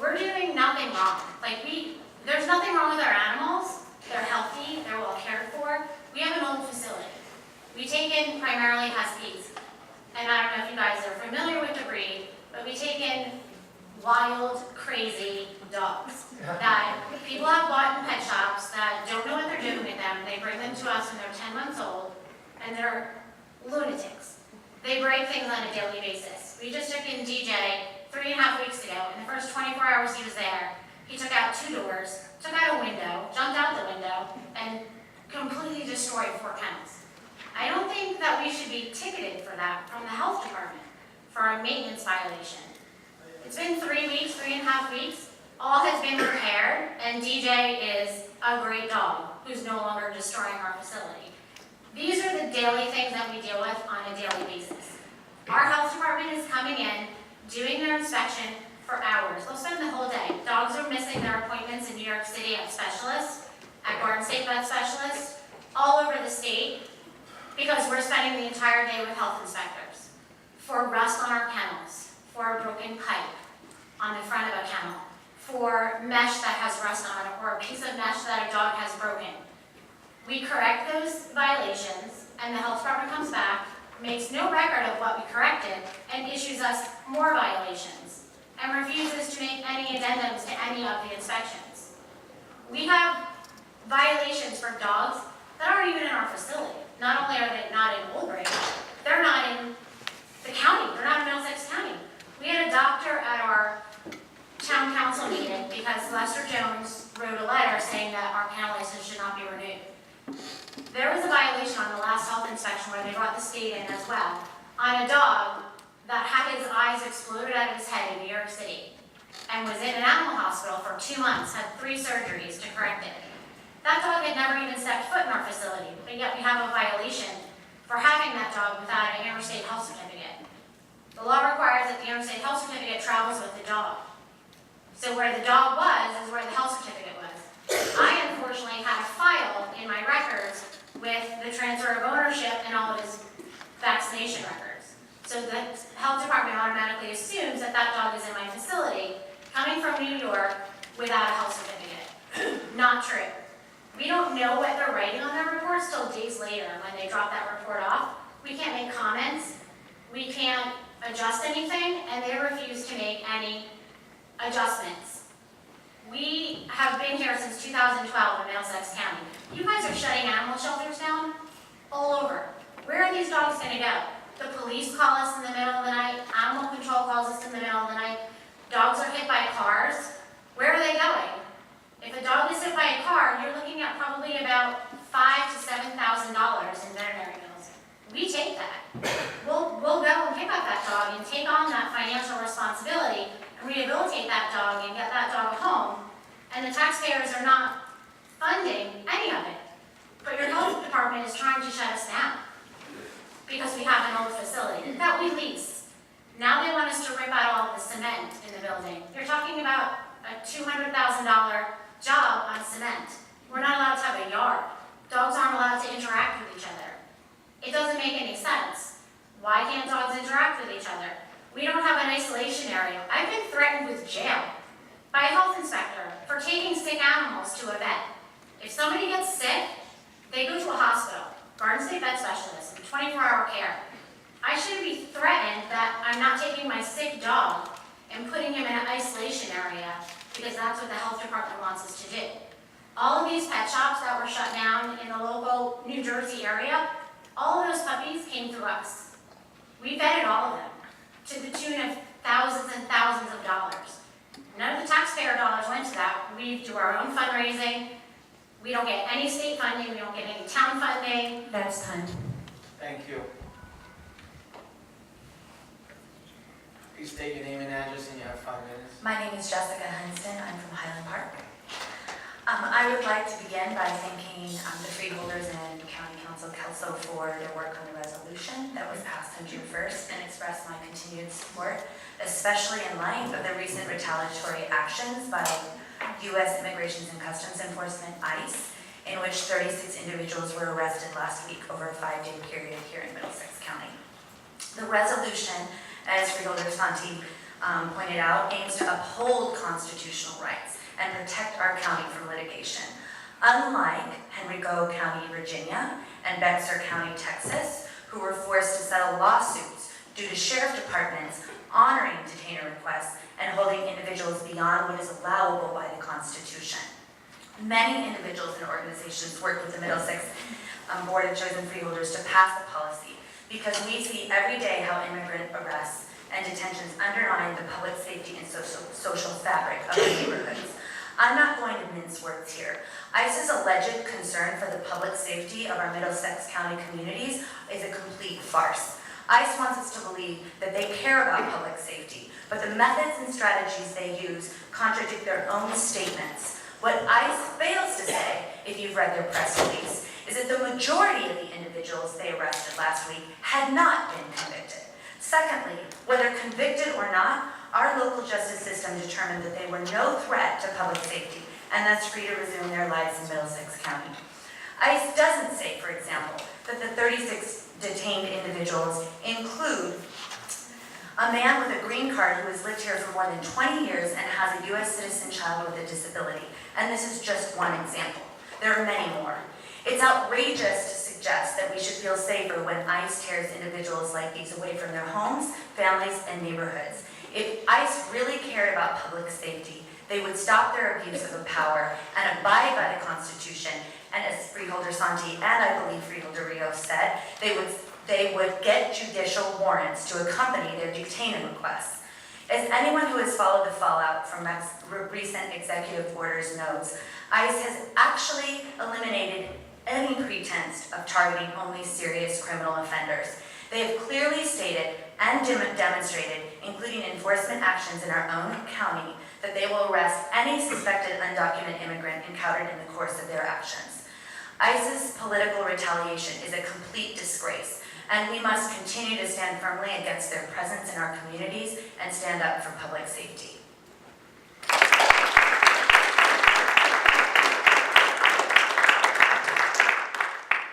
we're doing nothing wrong. There's nothing wrong with our animals. They're healthy, they're well cared for. We have an old facility. We take in primarily Huskies. And I don't know if you guys are familiar with the breed, but we take in wild, crazy dogs that people have bought in pet shops that don't know what they're doing with them. They bring them to us when they're 10 months old, and they're lunatics. They break things on a daily basis. We just took in DJ 3.5 weeks ago. In the first 24 hours he was there, he took out 2 doors, took out a window, jumped out the window, and completely destroyed 4 kennels. I don't think that we should be ticketed for that from the health department for a maintenance violation. It's been 3 weeks, 3.5 weeks. All has been repaired, and DJ is a great dog who's no longer destroying our facility. These are the daily things that we deal with on a daily basis. Our health department is coming in, doing their inspection for hours. They'll spend the whole day. Dogs are missing their appointments in New York City at specialists, at Garden State vet specialists, all over the state, because we're spending the entire day with health inspectors. For rust on our kennels, for a broken pipe on the front of a kennel, for mesh that has rust on it, or a piece of mesh that a dog has broken. We correct those violations, and the health department comes back, makes no record of what we corrected, and issues us more violations, and refuses to make any addendums to any of the inspections. We have violations for dogs that aren't even in our facility. Not only are they not in Old Bridge, they're not in the county, they're not in Middlesex County. We had a doctor at our town council meeting because Lester Jones wrote a letter saying that our kennel license should not be renewed. There was a violation on the last health inspection where they brought the state in as well, on a dog that had his eyes exploded out of his head in New York City. and was in an animal hospital for 2 months, had 3 surgeries to correct it. That dog had never even stepped foot in our facility, but yet we have a violation for having that dog without an interstate health certificate. The law requires that the interstate health certificate travels with the dog. So where the dog was is where the health certificate was. I unfortunately had a file in my records with the transfer of ownership and all of his vaccination records. So the health department automatically assumes that that dog is in my facility, coming from New York without a health certificate. Not true. We don't know what they're writing on their reports till days later when they drop that report off. We can't make comments. We can't adjust anything, and they refuse to make any adjustments. We have been here since 2012 in Middlesex County. You guys are shutting animal shelters down all over. Where are these dogs going to go? The police call us in the middle of the night. Animal control calls us in the middle of the night. Dogs are hit by cars. Where are they going? If a dog is hit by a car, you're looking at probably about $5,000 to $7,000 in veterinary bills. We take that. We'll go and pick up that dog and take on that financial responsibility and rehabilitate that dog and get that dog home. And the taxpayers are not funding any of it. But your health department is trying to shut us down because we have an old facility that we lease. Now they want us to rip out all of the cement in the building. You're talking about a $200,000 job on cement. We're not allowed to have a yard. Dogs aren't allowed to interact with each other. It doesn't make any sense. Why can't dogs interact with each other? We don't have an isolation area. I've been threatened with jail by a health inspector for taking sick animals to a vet. If somebody gets sick, they go to a hospital, Garden State Vet Specialist, 24-hour care. I shouldn't be threatened that I'm not taking my sick dog and putting him in an isolation area because that's what the health department wants us to do. All of these pet shops that were shut down in the local New Jersey area, all of those puppies came through us. We vetted all of them to the tune of thousands and thousands of dollars. None of the taxpayer dollars went to that. We do our own fundraising. We don't get any state funding. We don't get any town funding. That's time. Thank you. Please state your name and address, and you have 5 minutes. My name is Jessica Hunston. I'm from Highland Park. I would like to begin by thanking the Freeholders and County Council for their work on the resolution that was passed on June 1st and express my continued support, especially in light of the recent retaliatory actions by U.S. Immigration and Customs Enforcement, ICE, in which 36 individuals were arrested last week over a 5-day period here in Middlesex County. The resolution, as Freeholder Santi pointed out, aims to uphold constitutional rights and protect our county from litigation. Unlike Henrico County, Virginia, and Bexar County, Texas, who were forced to settle lawsuits due to sheriff departments honoring detainer requests and holding individuals beyond what is allowable by the Constitution. Many individuals and organizations work with the Middlesex Board of Chosen Freeholders to pass the policy because we see every day how immigrant arrests and detentions undermine the public safety and social fabric of the neighborhoods. I'm not going to mince words here. ICE's alleged concern for the public safety of our Middlesex County communities is a complete farce. ICE wants us to believe that they care about public safety, but the methods and strategies they use contradict their own statements. What ICE fails to say, if you've read their press release, is that the majority of the individuals they arrested last week had not been convicted. Secondly, whether convicted or not, our local justice system determined that they were no threat to public safety and thus free to resume their lives in Middlesex County. ICE doesn't say, for example, that the 36 detained individuals include a man with a green card who has lived here for more than 20 years and has a U.S. citizen child with a disability. And this is just one example. There are many more. It's outrageous to suggest that we should feel safer when ICE tears individuals like these away from their homes, families, and neighborhoods. If ICE really cared about public safety, they would stop their abuse of power and abide by the Constitution. And as Freeholder Santi and I believe Freeholder Rios said, they would get judicial warrants to accompany their detainment requests. As anyone who has followed the fallout from recent executive orders knows, ICE has actually eliminated any pretense of targeting only serious criminal offenders. They have clearly stated and demonstrated, including enforcement actions in our own county, that they will arrest any suspected undocumented immigrant encountered in the course of their actions. ICE's political retaliation is a complete disgrace, and we must continue to stand firmly against their presence in our communities and stand up for public safety.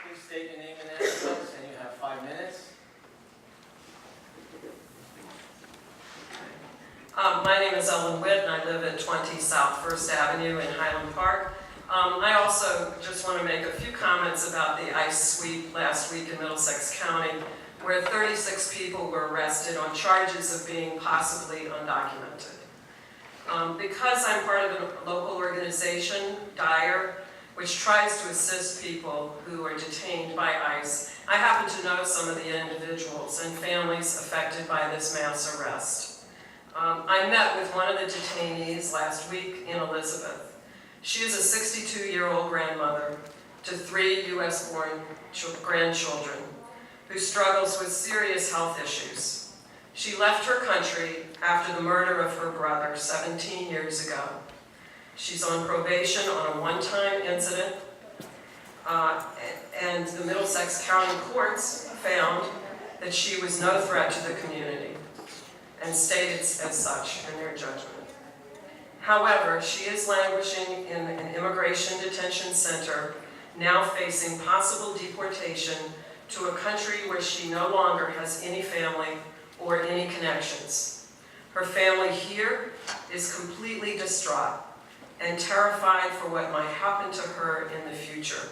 Please state your name and address, and you have 5 minutes. My name is Ellen Witt, and I live at 20 South First Avenue in Highland Park. I also just want to make a few comments about the ICE sweep last week in Middlesex County, where 36 people were arrested on charges of being possibly undocumented. Because I'm part of a local organization, DIRE, which tries to assist people who are detained by ICE, I happen to know some of the individuals and families affected by this mass arrest. I met with one of the detainees last week in Elizabeth. She is a 62-year-old grandmother to 3 U.S.-born grandchildren who struggles with serious health issues. She left her country after the murder of her brother 17 years ago. She's on probation on a one-time incident, and the Middlesex County courts found that she was no threat to the community and stated as such in their judgment. However, she is languishing in an immigration detention center, now facing possible deportation to a country where she no longer has any family or any connections. Her family here is completely distraught and terrified for what might happen to her in the future.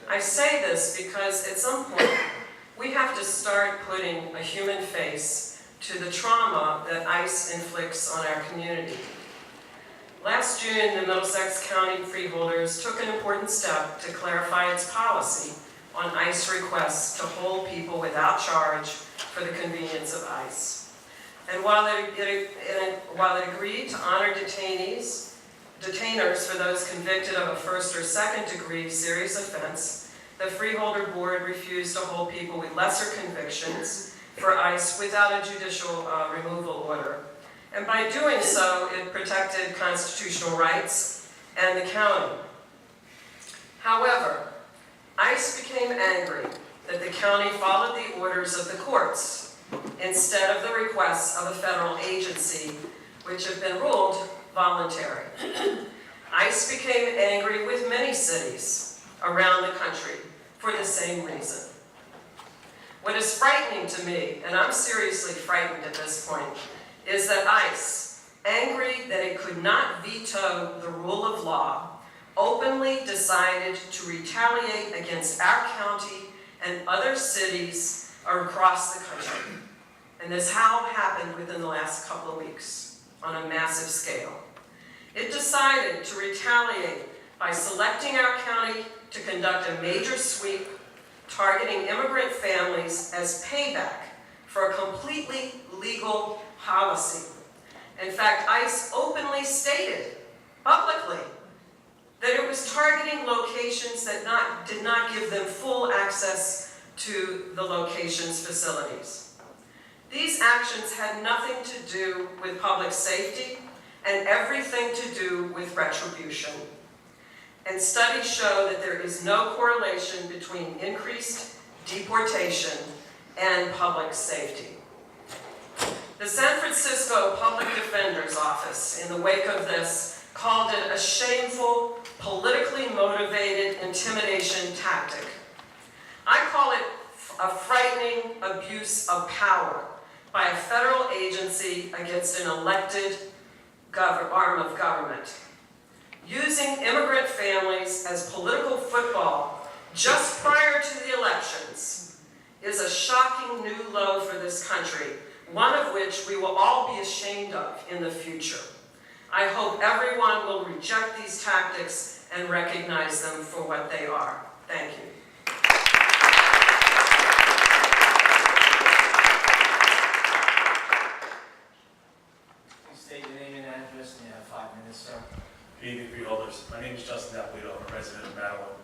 I say this because at some point, we have to start putting a human face to the trauma that ICE inflicts on our community. Last June, the Middlesex County Freeholders took an important step to clarify its policy on ICE requests to hold people without charge for the convenience of ICE. And while it agreed to honor detainers for those convicted of a first or second degree serious offense, the Freeholder Board refused to hold people with lesser convictions for ICE without a judicial removal order. And by doing so, it protected constitutional rights and the county. However, ICE became angry that the county followed the orders of the courts instead of the requests of a federal agency, which have been ruled voluntary. ICE became angry with many cities around the country for the same reason. What is frightening to me, and I'm seriously frightened at this point, is that ICE, angry that it could not veto the rule of law, openly decided to retaliate against our county and other cities across the country. And this happened within the last couple of weeks on a massive scale. It decided to retaliate by selecting our county to conduct a major sweep targeting immigrant families as payback for a completely legal policy. In fact, ICE openly stated publicly that it was targeting locations that did not give them full access to the location's facilities. These actions had nothing to do with public safety and everything to do with retribution. And studies show that there is no correlation between increased deportation and public safety. The San Francisco Public Defender's Office, in the wake of this, called it a shameful, politically motivated intimidation tactic. I call it a frightening abuse of power by a federal agency against an elected arm of government. Using immigrant families as political football just prior to the elections is a shocking new low for this country, one of which we will all be ashamed of in the future. I hope everyone will reject these tactics and recognize them for what they are. Thank you. Please state your name and address, and you have 5 minutes, sir. Good evening, Freeholders. My name is Justin Napolito. I'm a resident of Madeline.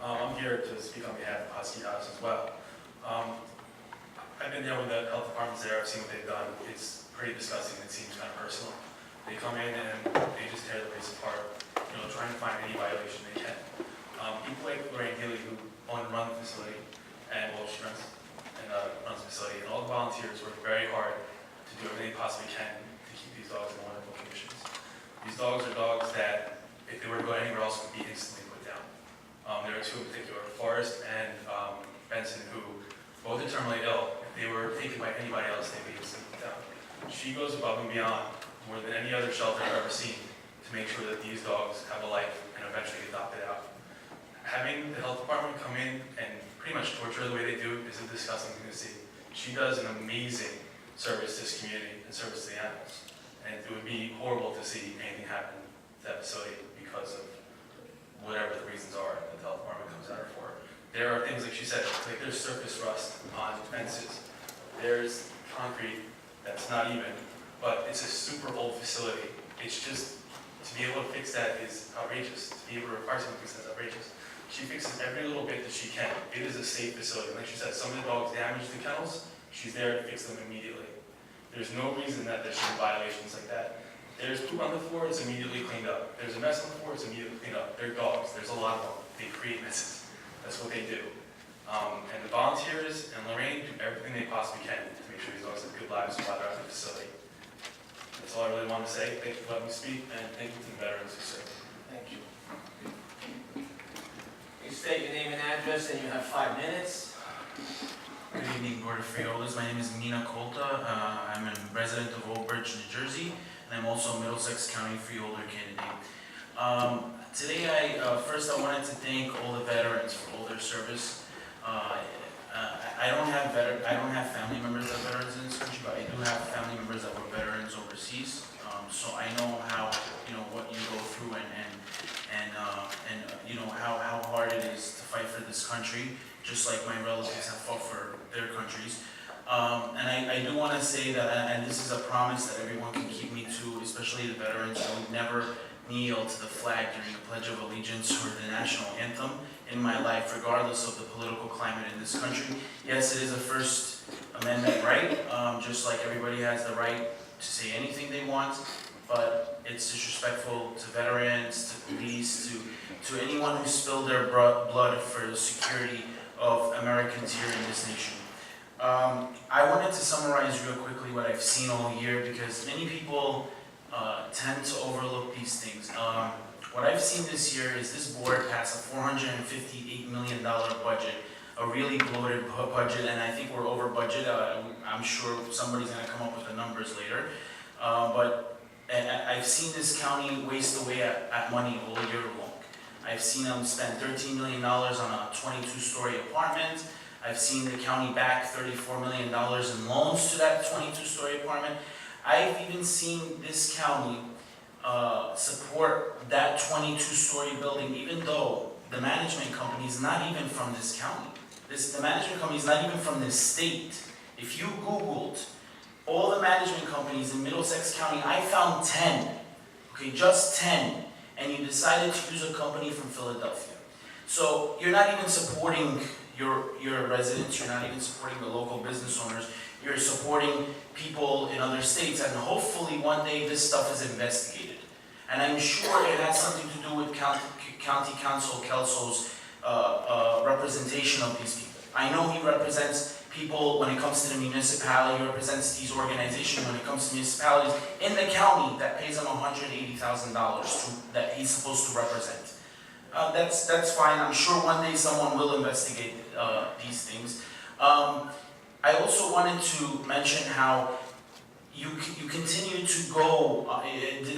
I'm here to speak on behalf of Husky House as well. I've been there with the health departments there. I've seen what they've done. It's pretty disgusting. It seems kind of personal. They come in and they just tear the place apart, trying to find any violation they can. People like Lorraine Healy, who own and run the facility, and well, she runs the facility, and all the volunteers work very hard to do everything they possibly can to keep these dogs in wonderful conditions. These dogs are dogs that, if they were to go anywhere else, would be instantly put down. There are two in particular, Forrest and Benson, who both are terminally ill. If they were taken by anybody else, they'd be instantly put down. She goes above and beyond more than any other shelter I've ever seen to make sure that these dogs have a life and eventually get adopted out. Having the health department come in and pretty much torture the way they do is a disgusting thing to see. She does an amazing service to this community and service to the animals. And it would be horrible to see anything happen to that facility because of whatever the reasons are that the health department comes out for. There are things, like she said, like there's surface rust on fences. There's concrete that's not even, but it's a super old facility. It's just, to be able to fix that is outrageous. To be able to require someone to fix that is outrageous. She fixes every little bit that she can. It is a safe facility. Like she said, some of the dogs damage the kennels. She's there to fix them immediately. There's no reason that there should be violations like that. There's poop on the floor, it's immediately cleaned up. There's a mess on the floor, it's immediately cleaned up. They're dogs, there's a lot of them. They create messes. That's what they do. And the volunteers and Lorraine do everything they possibly can to make sure these dogs have good lives while they're at the facility. That's all I really want to say. Thank you for letting me speak, and thank you to the veterans who serve. Thank you. You state your name and address, and you have 5 minutes. Good evening, Board of Freeholders. My name is Mina Kolta. I'm a resident of Old Bridge, New Jersey, and I'm also a Middlesex County Freeholder candidate. Today, first I wanted to thank all the veterans for all their service. I don't have family members that are veterans in this country, but I do have family members that were veterans overseas. So I know how, what you go through and how hard it is to fight for this country, just like my relatives have fought for their countries. And I do want to say that, and this is a promise that everyone can keep me to, especially the veterans, I would never kneel to the flag during the Pledge of Allegiance or the national anthem in my life, regardless of the political climate in this country. Yes, it is a First Amendment right, just like everybody has the right to say anything they want, but it's disrespectful to veterans, to police, to anyone who spilled their blood for the security of Americans here in this nation. I wanted to summarize real quickly what I've seen all year, because many people tend to overlook these things. What I've seen this year is this board pass a $458 million budget, a really bloated budget, and I think we're over budget. I'm sure somebody's going to come up with the numbers later. But I've seen this county waste away at money all year long. I've seen them spend $13 million on a 22-story apartment. I've seen the county back $34 million in loans to that 22-story apartment. I've even seen this county support that 22-story building, even though the management company is not even from this county. The management company is not even from this state. If you Googled all the management companies in Middlesex County, I found 10, okay, just 10, and you decided to use a company from Philadelphia. So you're not even supporting your residents, you're not even supporting the local business owners, you're supporting people in other states, and hopefully one day this stuff is investigated. And I'm sure it has something to do with County Council Kelso's representation of these people. I know he represents people when it comes to the municipality, he represents these organizations when it comes to municipalities in the county that pays him $180,000 that he's supposed to represent. That's fine. I'm sure one day someone will investigate these things. I also wanted to mention how you continue to go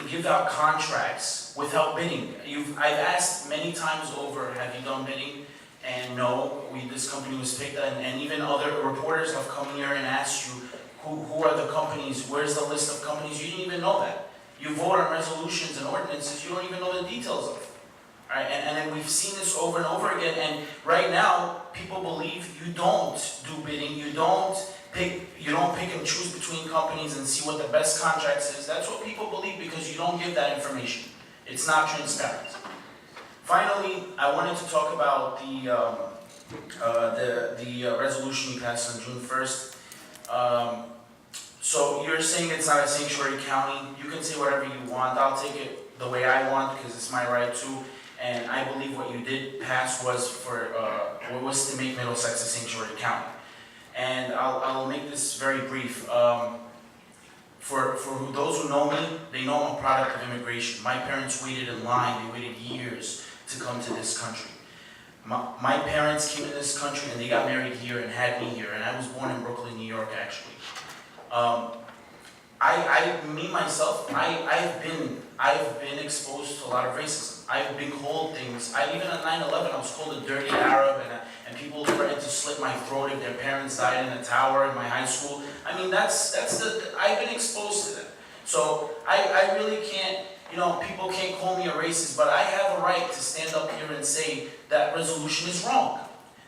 give out contracts without bidding. I've asked many times over, have you done bidding? And no, this company was picked, and even other reporters have come here and asked you, who are the companies, where's the list of companies? You didn't even know that. You vote on resolutions and ordinances you don't even know the details of. Right? And then we've seen this over and over again, and right now, people believe you don't do bidding, you don't pick and choose between companies and see what the best contracts is. That's what people believe because you don't give that information. It's not transparent. Finally, I wanted to talk about the resolution you passed on June 1st. So you're saying it's not a sanctuary county, you can say whatever you want, I'll take it the way I want, because it's my right to. And I believe what you did pass was was to make Middlesex a sanctuary county. And I'll make this very brief. For those who know me, they know I'm a product of immigration. My parents waited in line, they waited years to come to this country. My parents came to this country and they got married here and had me here, and I was born in Brooklyn, New York, actually. I've been exposed to a lot of racism. I've been called things. Even on 9/11, I was called a dirty Arab, and people threatened to slit my throat if their parents died in a tower in my high school. I mean, I've been exposed to that. So I really can't, people can't call me a racist, but I have a right to stand up here and say that resolution is wrong.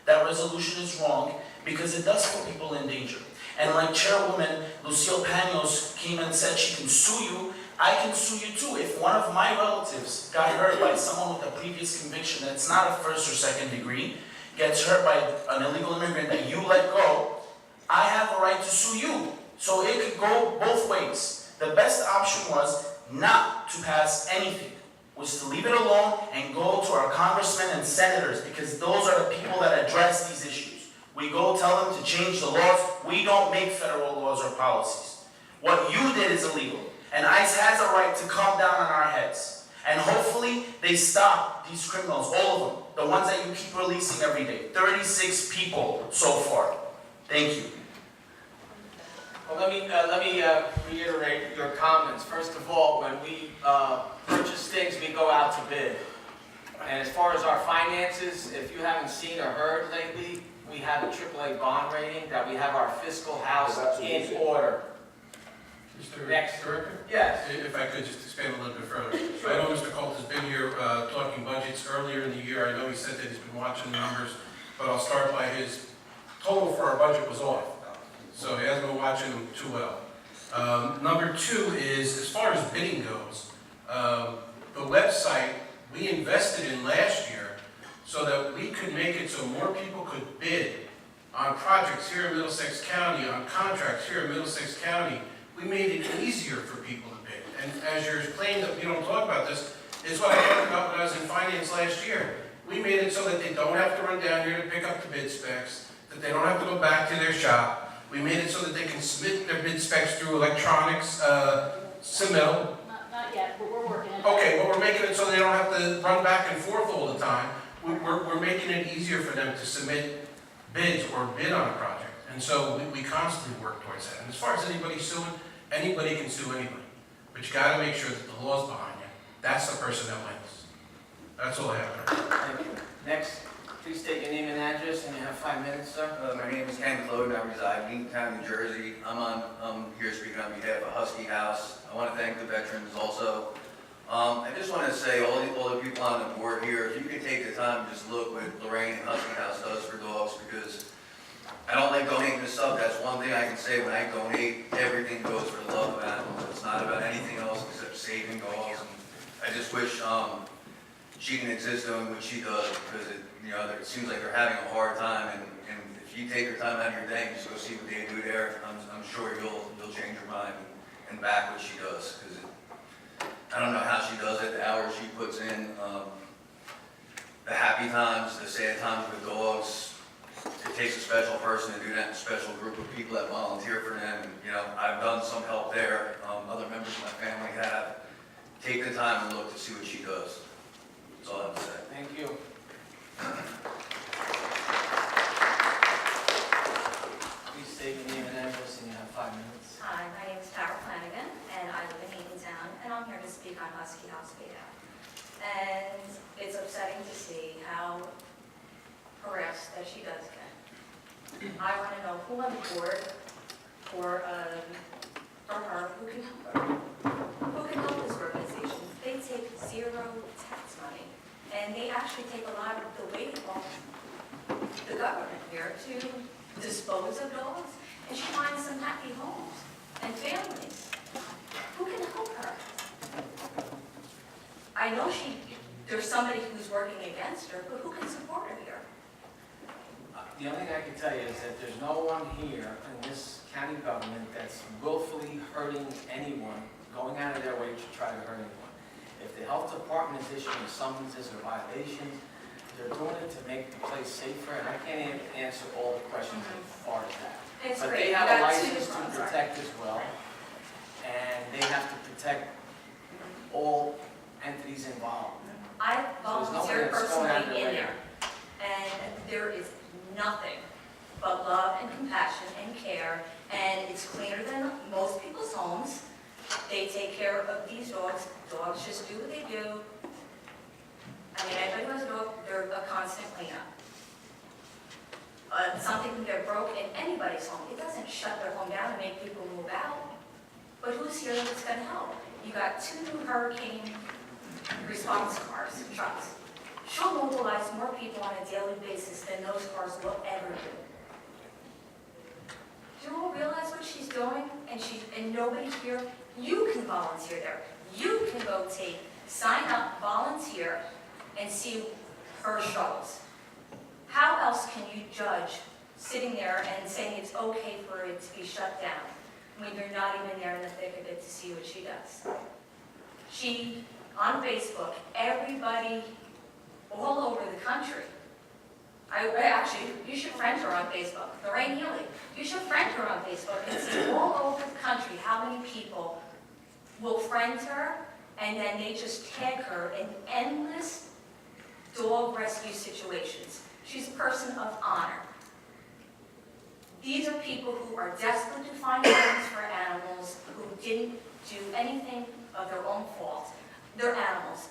That resolution is wrong because it does put people in danger. And like Chairwoman Lucille Panos came and said she can sue you, I can sue you too. If one of my relatives got hurt by someone with a previous conviction that's not a first or second degree, gets hurt by an illegal immigrant that you let go, I have a right to sue you. So it could go both ways. The best option was not to pass anything, was to leave it alone and go to our congressmen and senators, because those are the people that address these issues. We go tell them to change the laws. We don't make federal laws or policies. What you did is illegal, and ICE has a right to come down on our heads. And hopefully they stop these criminals, all of them, the ones that you keep releasing every day. 36 people so far. Thank you. Well, let me reiterate your comments. First of all, when we purchase things, we go out to bid. And as far as our finances, if you haven't seen or heard lately, we have a AAA bond rating, that we have our fiscal house in order. Mr. Next. Director? Yes. If I could just expand a little bit further. I know Mr. Colt has been here talking budgets earlier in the year. I know he said that he's been watching the numbers, but I'll start by his total for our budget was off. So he hasn't been watching them too well. Number two is, as far as bidding goes, the website we invested in last year so that we could make it so more people could bid on projects here in Middlesex County, on contracts here in Middlesex County. We made it easier for people to bid. And as you're claiming that we don't talk about this, is what I talked about when I was in finance last year. We made it so that they don't have to run down here to pick up the bid specs, that they don't have to go back to their shop. We made it so that they can submit their bid specs through electronics, submittal. Not yet, but we're working on it. Okay, but we're making it so they don't have to run back and forth all the time. We're making it easier for them to submit bids or bid on a project. And so we constantly work towards that. And as far as anybody suing, anybody can sue anybody. But you gotta make sure that the law's behind you. That's the person that wins. That's all I have. Thank you. Next, please state your name and address, and you have 5 minutes, sir. My name is Ken Cloden. I reside in Eatontown, New Jersey. I'm here speaking on behalf of Husky House. I want to thank the veterans also. I just want to say, all the people on the board here, if you could take the time to just look what Lorraine and Husky House does for dogs, because I don't like donating this stuff. That's one thing I can say. When I donate, everything goes for the love of animals. It's not about anything else except saving dogs. And I just wish she can exist doing what she does, because it seems like they're having a hard time. And if you take your time out of your day and just go see what they do there, I'm sure you'll change your mind and back what she does. Because I don't know how she does it. The hours she puts in, the happy times, the sad times with dogs. It takes a special person to do that, a special group of people that volunteer for them. And, I've done some help there. Other members of my family have. Take the time and look to see what she does. That's all I have to say. Thank you. Please state your name and address, and you have 5 minutes. Hi, my name is Tara Flanagan, and I live in Eatontown, and I'm here to speak on Husky House behalf. And it's upsetting to see how harassed that she does get. I want to know who on the board for her who can help her. Who can help this organization? They take zero tax money, and they actually take a lot of the weight off the government here to dispose of dogs, and she finds some happy homes and families. Who can help her? I know there's somebody who's working against her, but who can support her here? the only thing I can tell you is that there's no one here in this county government that's willfully hurting anyone, going out of their way to try to hurt anyone. If the health department is issuing summonses or violations, they're doing it to make the place safer, and I can't even answer all the questions as far as that. It's But great. they have You a got two license to different ones, protect as well, and they have to protect all entities involved. I So there's nobody volunteered that's going out of personally their in way. there, and there is nothing but love and compassion and care, and it's cleaner than most people's homes. They take care of these dogs. Dogs just do what they do. I mean, anybody who has a dog, they're a constant cleanup. Something can get broke in anybody's home. It doesn't shut their home down and make people move out. But who's here that's going to help? You got 2 new hurricane response cars, trucks. She'll mobilize more people on a daily basis than those cars will ever do. Do you all realize what she's doing? And nobody's here. You can volunteer there. You can go sign up, volunteer, and see her struggles. How else can you judge sitting there and saying it's okay for it to be shut down when you're not even there in the thick of it to see what she does? She, on Facebook, everybody all over the country. Actually, you should friend her on Facebook. Lorraine Healy, you should friend her on Facebook and see all over the country how many people will friend her, and then they just tag her in endless dog rescue situations. She's a person of honor. These are people who are desperate to find homes for animals who didn't do anything of their own fault. They're animals.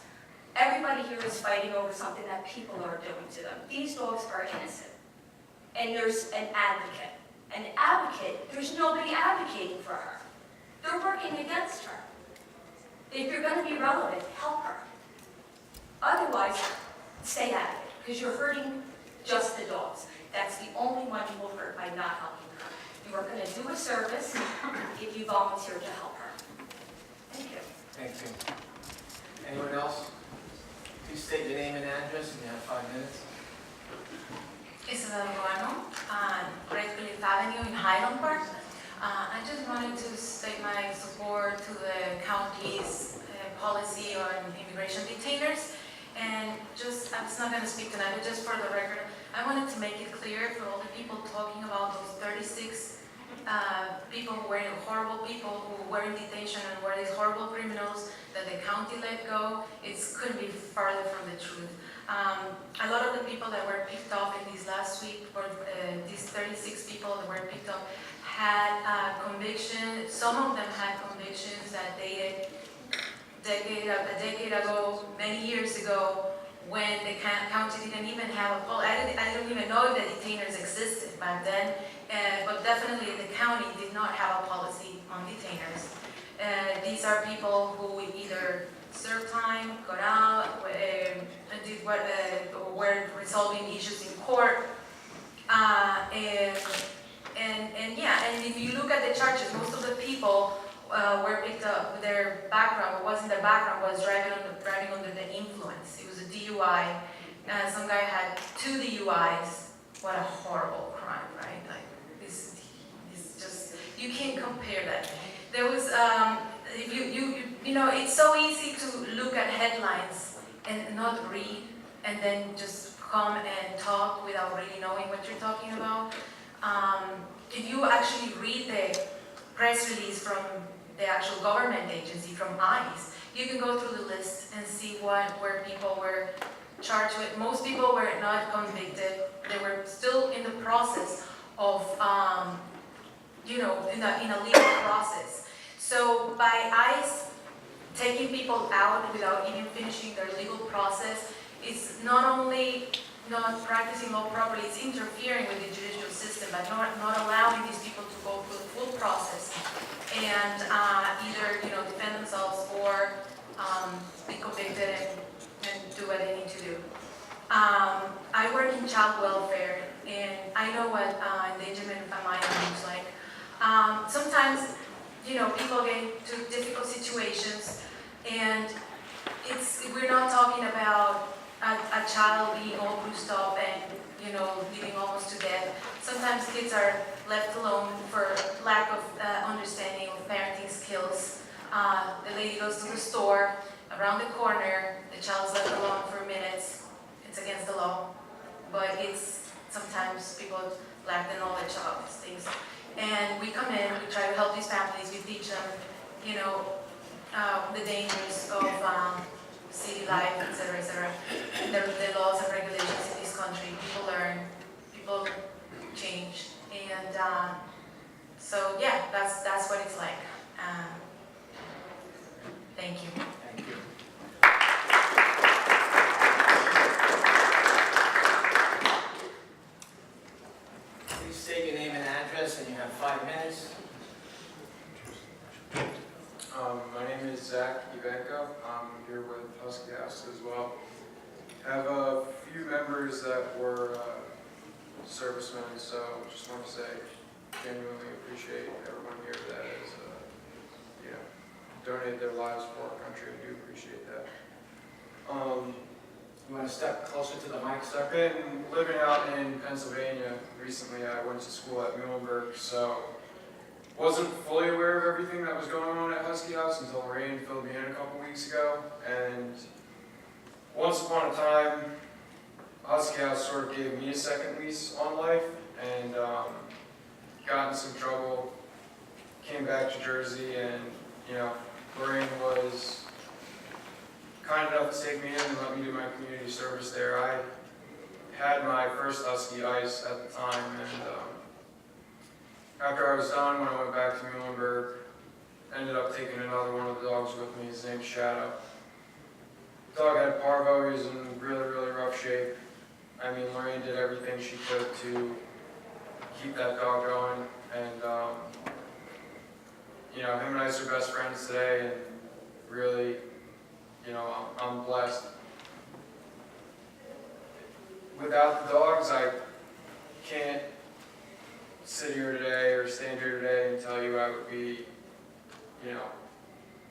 Everybody here is fighting over something that people are doing to them. These dogs are innocent. And there's an advocate. An advocate, there's nobody advocating for her. They're working against her. If you're going to be relevant, help her. Otherwise, stay out of it, because you're hurting just the dogs. That's the only one you will hurt by not helping her. You are going to do a service if you volunteer to help her. Thank you. Thank you. Anyone else? Please state your name and address, and you have 5 minutes. Isabel Ruano, Great Philip Avenue in Highland Park. I just wanted to state my support to the county's policy on immigration detainers. And I'm just not going to speak tonight, but just for the record, I wanted to make it clear for all the people talking about those 36 people who were horrible people who were in detention and were these horrible criminals that the county let go. It couldn't be farther from the truth. A lot of the people that were picked up in this last week, or these 36 people that were picked up, had convictions. Some of them had convictions that dated a decade ago, many years ago, when the county didn't even have a policy. I don't even know if the detainers existed back then, but definitely the county did not have a policy on detainers. These are people who either served time, got out, did what, were resolving issues in court, and if you look at the charges, most of the people were picked up. Their background, what wasn't their background, was driving under the influence. It was a DUI. Some guy had 2 DUIs. What a horrible crime, right? Like this just, you can't compare that. There was, you know, it's so easy to look at headlines and not read, and then just come and talk without really knowing what you're talking about. If you actually read the press release from the actual government agency, from ICE, you can go through the list and see where people were charged with. Most people were not convicted. They were still in the process of, in a legal process. So by ICE taking people out without even finishing their legal process, it's not only not practicing law properly, it's interfering with the judicial system by not allowing these people to go through the full process and either defend themselves or be convicted and do what they need to do. I work in child welfare, and I know what endangerment of a minor looks like. Sometimes, people get into difficult situations, and we're not talking about a child being all bruised up and, bleeding almost to death, kids are left alone for lack of understanding of parenting skills. The lady goes to the store, around the corner, the child's left alone for minutes. It's against the law, but it's sometimes people lack the knowledge of these things. And we come in, we try to help these families, we teach them, you know, the dangers of city life, etc., etc. The laws and regulations in this country. People learn, people change, and so yeah, that's what it's like. Thank you. Thank you. Please state your name and address, and you have 5 minutes. My name is Zach Ivanko. I'm here with Husky House as well. I have a few members that were servicemen, so just want to say genuinely appreciate everyone here that has donated their lives for our country. I do appreciate that. You want to step closer to the mic, sir? I've been living out in Pennsylvania recently. I went to school at Middlesex, so wasn't fully aware of everything that was going on at Husky House until Lorraine filled me in a couple weeks ago. And once upon a time, Husky House sort of gave me a second lease on life, and got in some trouble, came back to Jersey, and Lorraine was kind enough to take me in and let me do my community service there. I had my first Husky Ice at the time, and after I was done, when I went back to Muhlenberg, ended up taking another one of the dogs with me. His name's Shadow. The dog had parvo. He was in really, really rough shape. I mean, Lorraine did everything she could to keep that dog going, and him and I are best friends today, and really, I'm blessed. Without the dogs, I can't sit here today or stand here today and tell you I would be,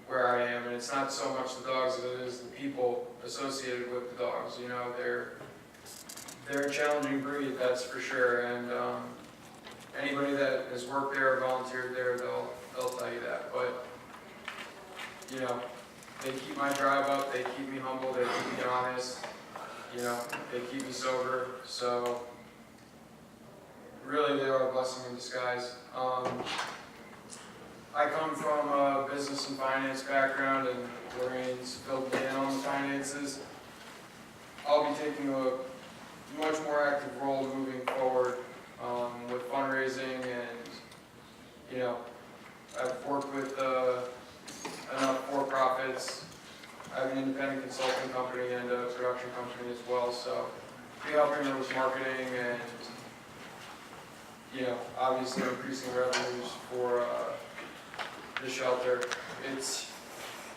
where I am. And it's not so much the dogs as it is the people associated with the dogs. They're a challenging breed, that's for sure. And anybody that has worked there or volunteered there, they'll tell you that. But they keep my drive up. They keep me humble. They keep me honest. They keep me sober. So really, they are a blessing in disguise. I come from a business and finance background, and Lorraine's filled me in on the finances. I'll be taking a much more active role moving forward with fundraising, and I've worked with enough for-profits. I have an independent consulting company and a production company as well, so I'll be helping them with marketing and obviously increasing revenues for the shelter. It's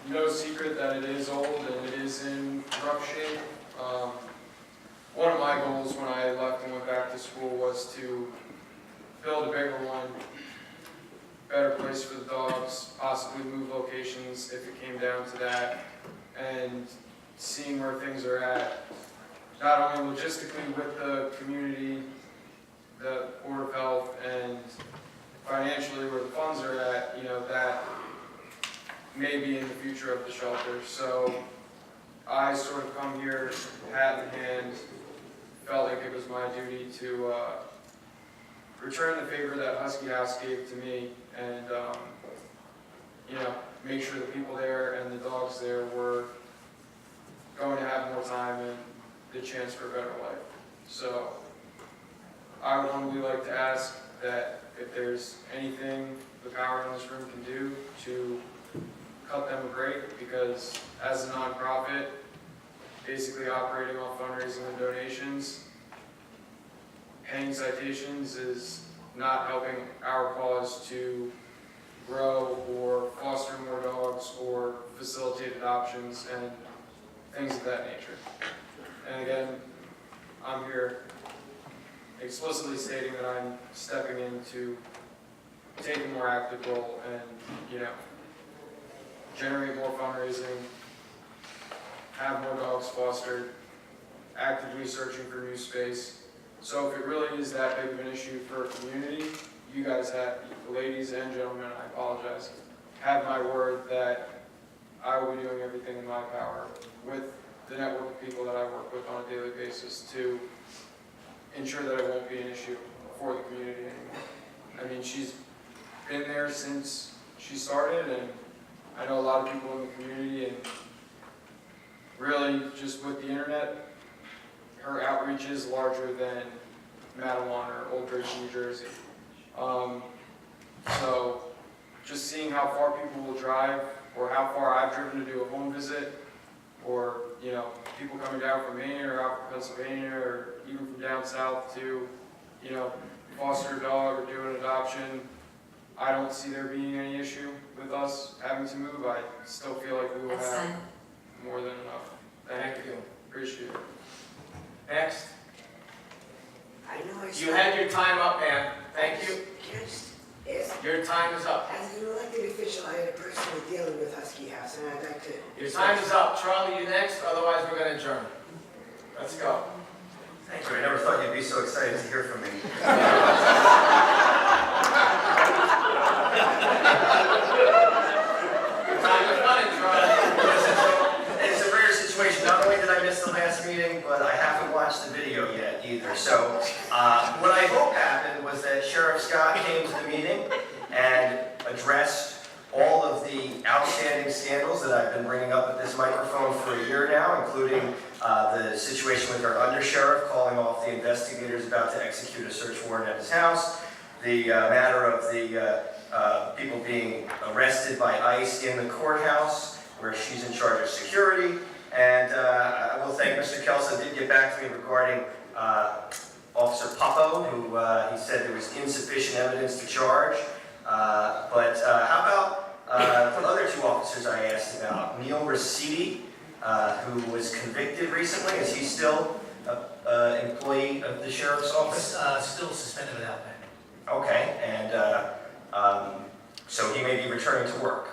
no secret that it is old and it is in rough shape. One of my goals when I left and went back to school was to build a bigger one, better place for the dogs, possibly move locations if it came down to that, and seeing where things are at, not only logistically with the community, the Board of Health, and financially where the funds are at, that may be in the future of the shelter. So I sort of come here hat in hand, felt like it was my duty to return the favor that Husky House gave to me, and make sure the people there and the dogs there were going to have more time and the chance for a better life. So I would humbly like to ask that if there's anything the power in this room can do to cut them a break, because as a nonprofit, basically operating off fundraising and donations, paying citations is not helping our cause to grow or foster more dogs or facilitate adoptions and things of that nature. And again, I'm here explicitly stating that I'm stepping in to take a more active role and, generate more fundraising, have more dogs fostered, actively searching for new space, So if it really is that big of an issue for a community, you guys have, ladies and gentlemen, I apologize, have my word that I will be doing everything in my power with the network of people that I work with on a daily basis to ensure that it won't be an issue for the community anymore. I mean, she's been there since she started, and I know a lot of people in the community, and really just with the internet, her outreach is larger than Matawan or Old Bridge, New Jersey. So just seeing how far people will drive, or how far I've driven to do a home visit, or people coming down from Maine or out from Pennsylvania, or even from down south to foster a dog or do an adoption, I don't see there being any issue with us having to move. I still feel like we will have more than enough. Thank you. Appreciate it. Next. I know You had your time up, ma'am. Thank you. Can I just ask? Your time is up. As an elected official, I had a person dealing with Husky House, and I'd like to... Your time is up. Charlie, you next, otherwise we're going to adjourn. Let's go. Thank you. I never thought you'd be so excited to hear from me. Your time is running, Charlie. It's a rare situation. Not only did I miss the last meeting, but I haven't watched the video yet either. So what I hope happened was that Sheriff Scott came to the meeting and addressed all of the outstanding scandals that I've been bringing up at this microphone for a year now, including the situation with our undersheriff calling off the investigators about to execute a search warrant at his house, the matter of the people being arrested by ICE in the courthouse, where she's in charge of security, and I will thank Mr. Kelso did get back to me regarding Officer Popo, who he said there was insufficient evidence to charge. But how about the other two officers I asked about? Neil Raciti, who was convicted recently. Is he still an employee of the sheriff's office? Still suspended without pay. Okay, and so he may be returning to work.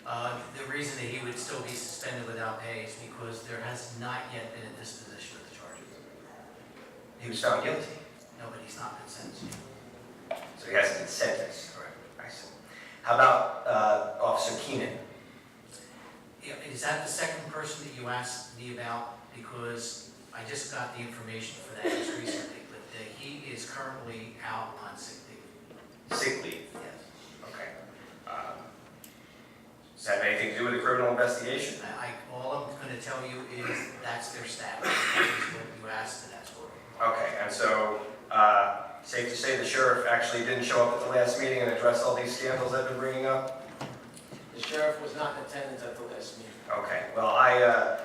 The reason that he would still be suspended without pay is because there has not yet been a disposition of the charges. He was found guilty. No, but he's not been sentenced. So he hasn't been sentenced. Correct. I see. How about Officer Keenan? Yeah, is that the second person that you asked me about? Because I just got the information for that just recently, but he is currently out on sick leave. Sick leave? Yes. Okay. Does that have anything to do with the criminal investigation? All I'm going to tell you is that's their status. That is what you asked, and that's what. Okay, and so safe to say the sheriff actually didn't show up at the last meeting and address all these scandals I've been bringing up? The sheriff was not in attendance at the last meeting. Okay, well, I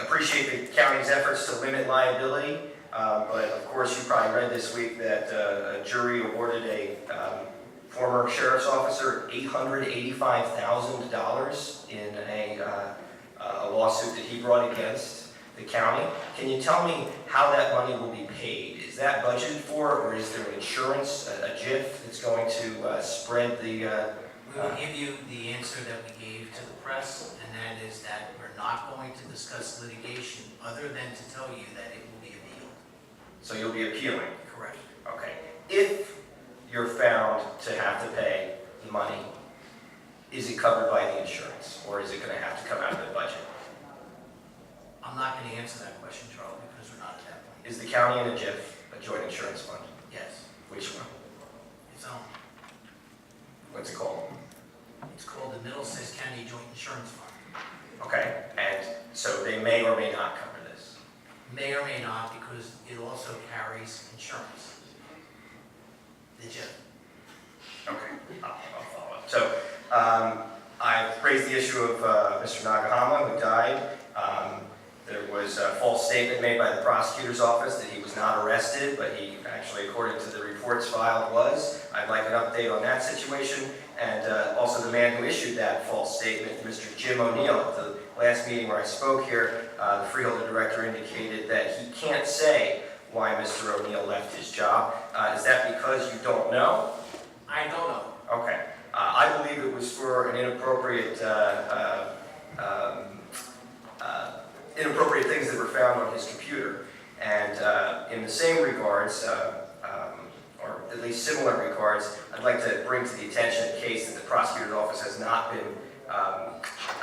appreciate the county's efforts to limit liability, but of course you probably read this week that a jury awarded a former sheriff's officer $885,000 in a lawsuit that he brought against the county. Can you tell me how that money will be paid? Is that budgeted for, or is there an insurance, a JIF that's going to spread the... We will give you the answer that we gave to the press, and that is that we're not going to discuss litigation other than to tell you that it will be appealed. So you'll be appealing? Correct. Okay. If you're found to have to pay the money, is it covered by the insurance, or is it going to have to come out of the budget? I'm not going to answer that question, Charlie, because we're not at that point. Is the county in a JIF, a joint insurance fund? Yes. Which one? Its own. What's it called? It's called the Middlesex County Joint Insurance Fund. Okay, and so they may or may not cover this? May or may not, because it also carries insurance. The JIF. Okay, I'll follow up. So I raised the issue of Mr. Nagahama, who died. There was a false statement made by the prosecutor's office that he was not arrested, but he actually, according to the reports filed, was. I'd like an update on that situation. And also the man who issued that false statement, Mr. Jim O'Neill. At the last meeting where I spoke here, the Freeholder director indicated that he can't say why Mr. O'Neill left his job. Is that because you don't know? I don't know. Okay. I believe it was for an inappropriate things that were found on his computer. And in the same regards, or at least similar regards, I'd like to bring to the attention a case that the prosecutor's office has not been,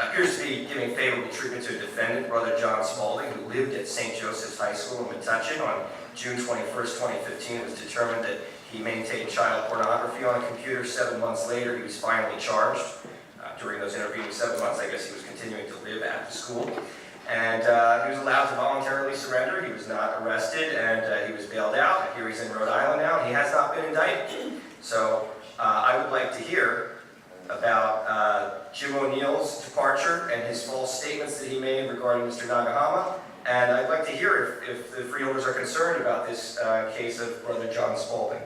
appears to be giving favorable treatment to a defendant, Brother John Spaulding, who lived at St. Joseph's High School in Metuchen. On June 21st, 2015, it was determined that he maintained child pornography on a computer. 7 months later, he was finally charged. During those intervening 7 months, I guess he was continuing to live at the school. And he was allowed to voluntarily surrender. He was not arrested, and he was bailed out. Here he's in Rhode Island now. He has not been indicted. So I would like to hear about Jim O'Neill's departure and his false statements that he made regarding Mr. Nagahama. And I'd like to hear if the freeholders are concerned about this case of Brother John Spaulding.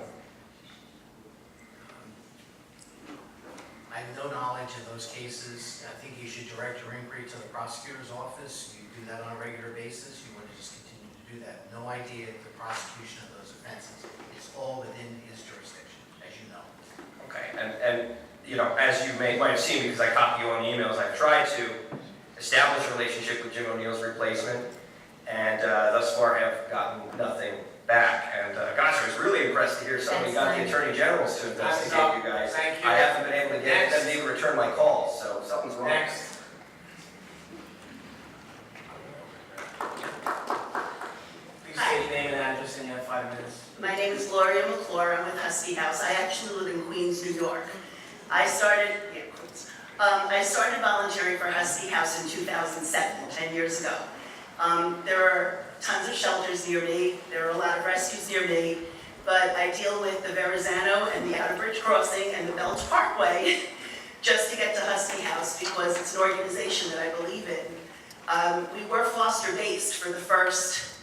I have no knowledge of those cases. I think you should direct your inquiry to the prosecutor's office. You do that on a regular basis. You want to just continue to do that. No idea of the prosecution of those offenses. It's all within his jurisdiction, as you know. Okay, and you know, as you might have seen, because I copy you on emails, I've tried to establish a relationship with Jim O'Neill's replacement, and thus far have gotten nothing back. And gosh, I was really impressed to hear somebody got the Attorney Generals to investigate you guys. Thank you. I haven't been able to get them to even return my calls, so something's wrong. Next. Please state your name and address, and you have 5 minutes. My name is Gloria McClure. I'm with Husky House. I actually live in Queens, New York. I started volunteering for Husky House in 2007, 10 years ago. There are tons of shelters near me. There are a lot of rescues near me. But I deal with the Verrazano and the Outer Bridge Crossing and the Belch Parkway just to get to Husky House because it's an organization that I believe in. We were foster-based for the first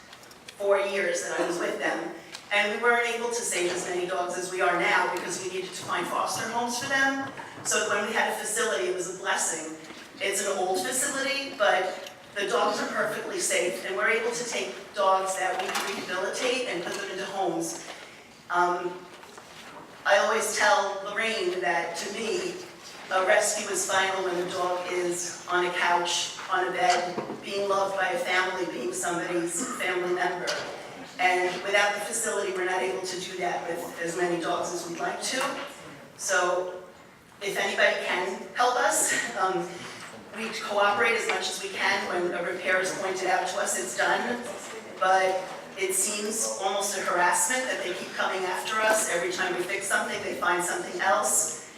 4 years that I was with them. And we weren't able to save as many dogs as we are now because we needed to find foster homes for them. So when we had a facility, it was a blessing. It's an old facility, but the dogs are perfectly safe, and we're able to take dogs that we can rehabilitate and put them into homes. I always tell Lorraine that, to me, a rescue is final when the dog is on a couch, on a bed, being loved by a family, being somebody's family member. And without the facility, we're not able to do that with as many dogs as we'd like to. So if anybody can help us, we cooperate as much as we can. When a repair is pointed out to us, it's done. But it seems almost a harassment that they keep coming after us. Every time we fix something, they find something else.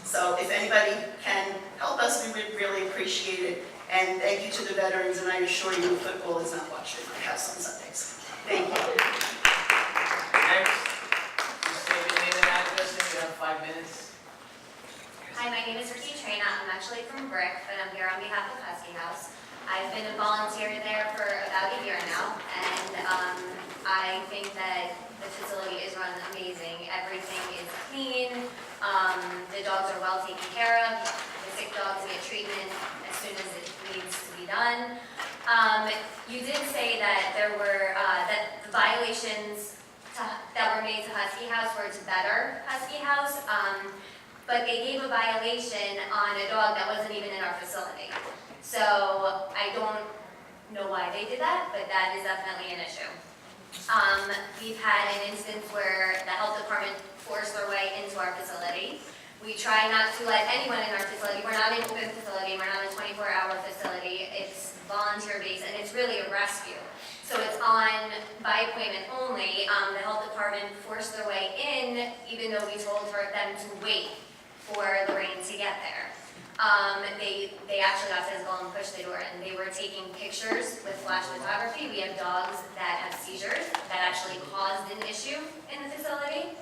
So if anybody can help us, we would really appreciate it. And thank you to the veterans, and I assure you, football is not watched at my house on Sundays. Thank you. Next, please state your name and address, and you have 5 minutes. Hi, my name is Ricky Trina. I'm actually from Brick, but I'm here on behalf of Husky House. I've been a volunteer there for about a year now, and I think that the facility is run amazing. Everything is clean. The dogs are well taken care of. The sick dogs get treatment as soon as it needs to be done. You did say that there were that the violations that were made to Husky House were to better Husky House, but they gave a violation on a dog that wasn't even in our facility. So I don't know why they did that, but that is definitely an issue. We've had an instance where the health department forced their way into our facility. We try not to let anyone in our facility. We're not an open facility. We're not a 24-hour facility. It's volunteer-based, and it's really a rescue. So it's on by appointment only. The health department forced their way in, even though we told them to wait for Lorraine to get there. They actually got physical and pushed the door, and they were taking pictures with flash photography. We have dogs that have seizures that actually caused an issue in the facility.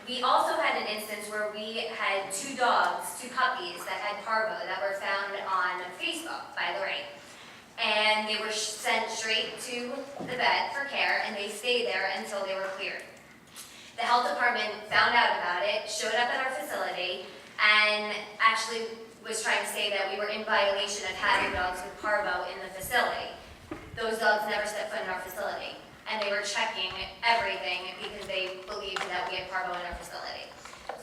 We also had an instance where we had 2 dogs, 2 puppies that had parvo that were found on Facebook by Lorraine. And they were sent straight to the vet for care, and they stayed there until they were cleared. The health department found out about it, showed up at our facility, and actually was trying to say that we were in violation of having dogs with parvo in the facility. Those dogs never stepped foot in our facility, and they were checking everything because they believed that we had parvo in our facility.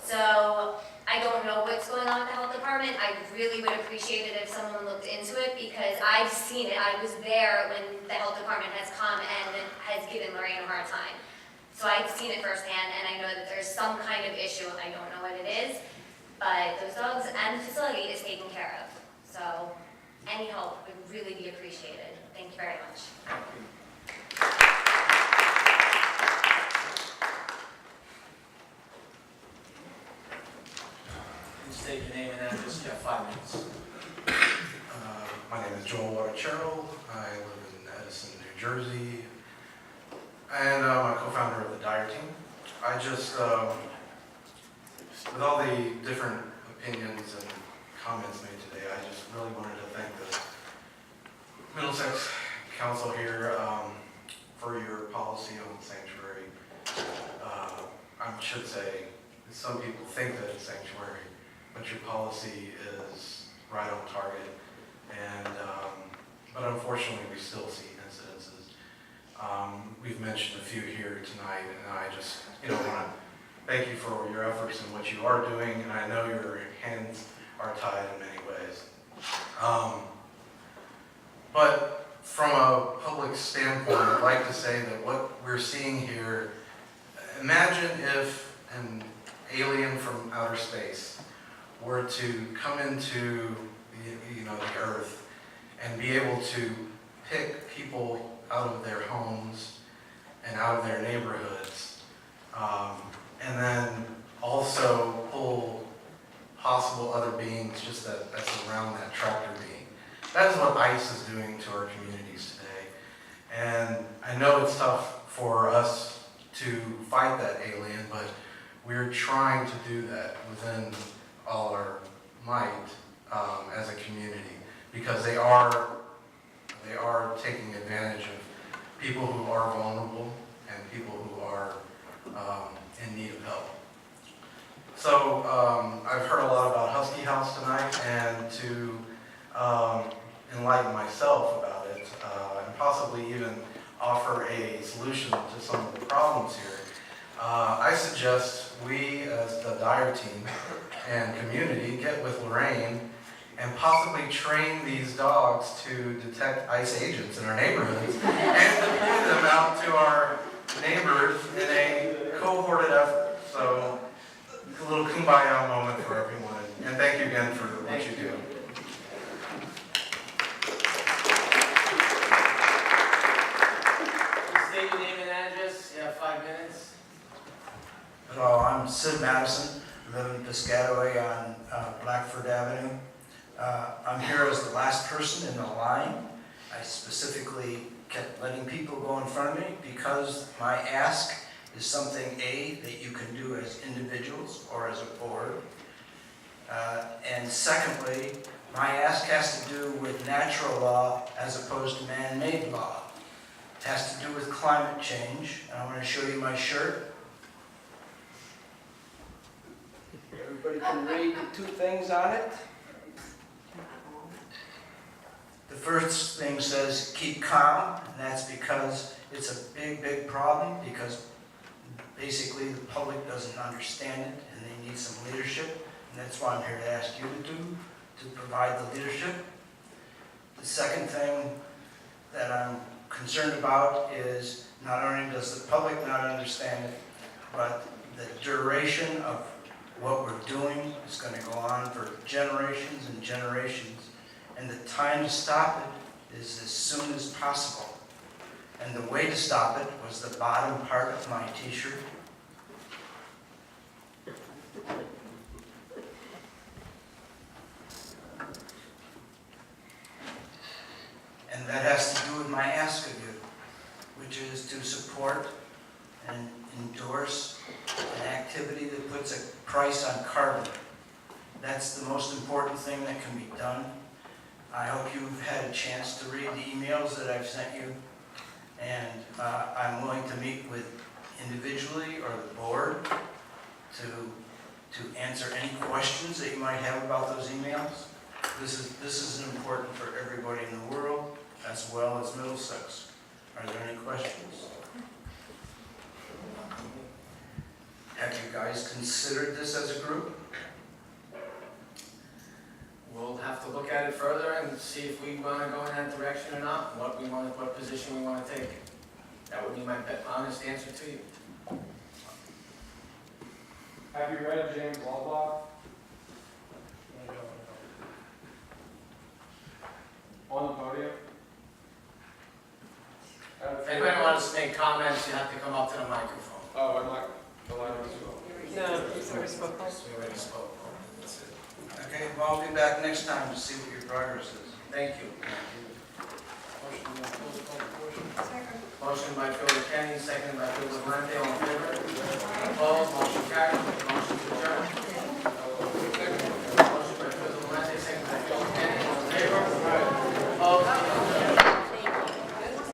So I I don't know what's going on with the health department. I really would appreciate it if someone looked into it because I've seen it. I was there when the health department has come and has given Lorraine a hard time. So I've seen it firsthand and I know that there's some kind of issue. I don't know what it is, but those dogs and the facility is taken care of. So any help would really be appreciated. Thank you very much. Please state your name and address. You have 5 minutes. My name is Joel Waterchero. I live in Edison, New Jersey, and I'm a co-founder of the Dyer team. I just, with all the different opinions and comments made today, I just really wanted to thank the Middlesex Council here for your policy on sanctuary. I should say, some people think that it's sanctuary, but your policy is right on target. And but unfortunately, we still see incidences. We've mentioned a few here tonight, and I just want to thank you for your efforts and what you are doing. And I know your hands are tied in many ways. But from a public standpoint, I'd like to say that what we're seeing here, imagine if an alien from outer space were to come into the earth and be able to pick people out of their homes and out of their neighborhoods, and then also pull possible other beings just that's around that tractor being. That is what ICE is doing to our communities today. And I know it's tough for us to fight that alien, but we're trying to do that within all our might as a community, because they are taking advantage of people who are vulnerable and people who are in need of help. So I've heard a lot about Husky House tonight, and to enlighten myself about it and possibly even offer a solution to some of the problems here, I suggest we as the Dyer team and community get with Lorraine and possibly train these dogs to detect ICE agents in our neighborhoods and deploy them out to our neighbors in a cohorted effort. So a little kumbaya moment for everyone, and thank you again for what you do. Please state your name and address. You have 5 minutes. Hello, I'm Sid Madison, I live in Piscataway on Blackford Avenue. I'm here as the last person in the line. I specifically kept letting people go in front of me because my ask is something, A, that you can do as individuals or as a board. And secondly, my ask has to do with natural law as opposed to man-made law. It has to do with climate change. And I'm going to show you my shirt. Everybody can read the 2 things on it. The first thing says keep calm, and that's because it's a big, big problem, because basically the public doesn't understand it and they need some leadership, and that's why I'm here to ask you to do, to provide the leadership. The second thing that I'm concerned about is not only does the public not understand it, but the duration of what we're doing is going to go on for generations and generations. And the time to stop it is as soon as possible. And the way to stop it was the bottom part of my t-shirt. And that has to do with my ask of you, which is to support and endorse an activity that puts a price on carbon. That's the most important thing that can be done. I hope you've had a chance to read the emails that I've sent you, and I'm willing to meet with individually or the board to answer any questions that you might have about those emails. This is important for everybody in the world as well as Middlesex. Are there any questions? Have you guys considered this as a group? at it further and see if we want to go in that direction or not, what position we want to take. That would be my honest answer to you. Have you read James Lovelock? On the podium? If anybody wants to make comments, you have to come up to the microphone. Oh, I'm not allowed to spoke. No, he's already spoken. We already spoke. That's it. Okay, well, I'll be back next time to see what your progress is. Thank you. Motion by Phil Kenny, seconded by Phil Valente, all in favor?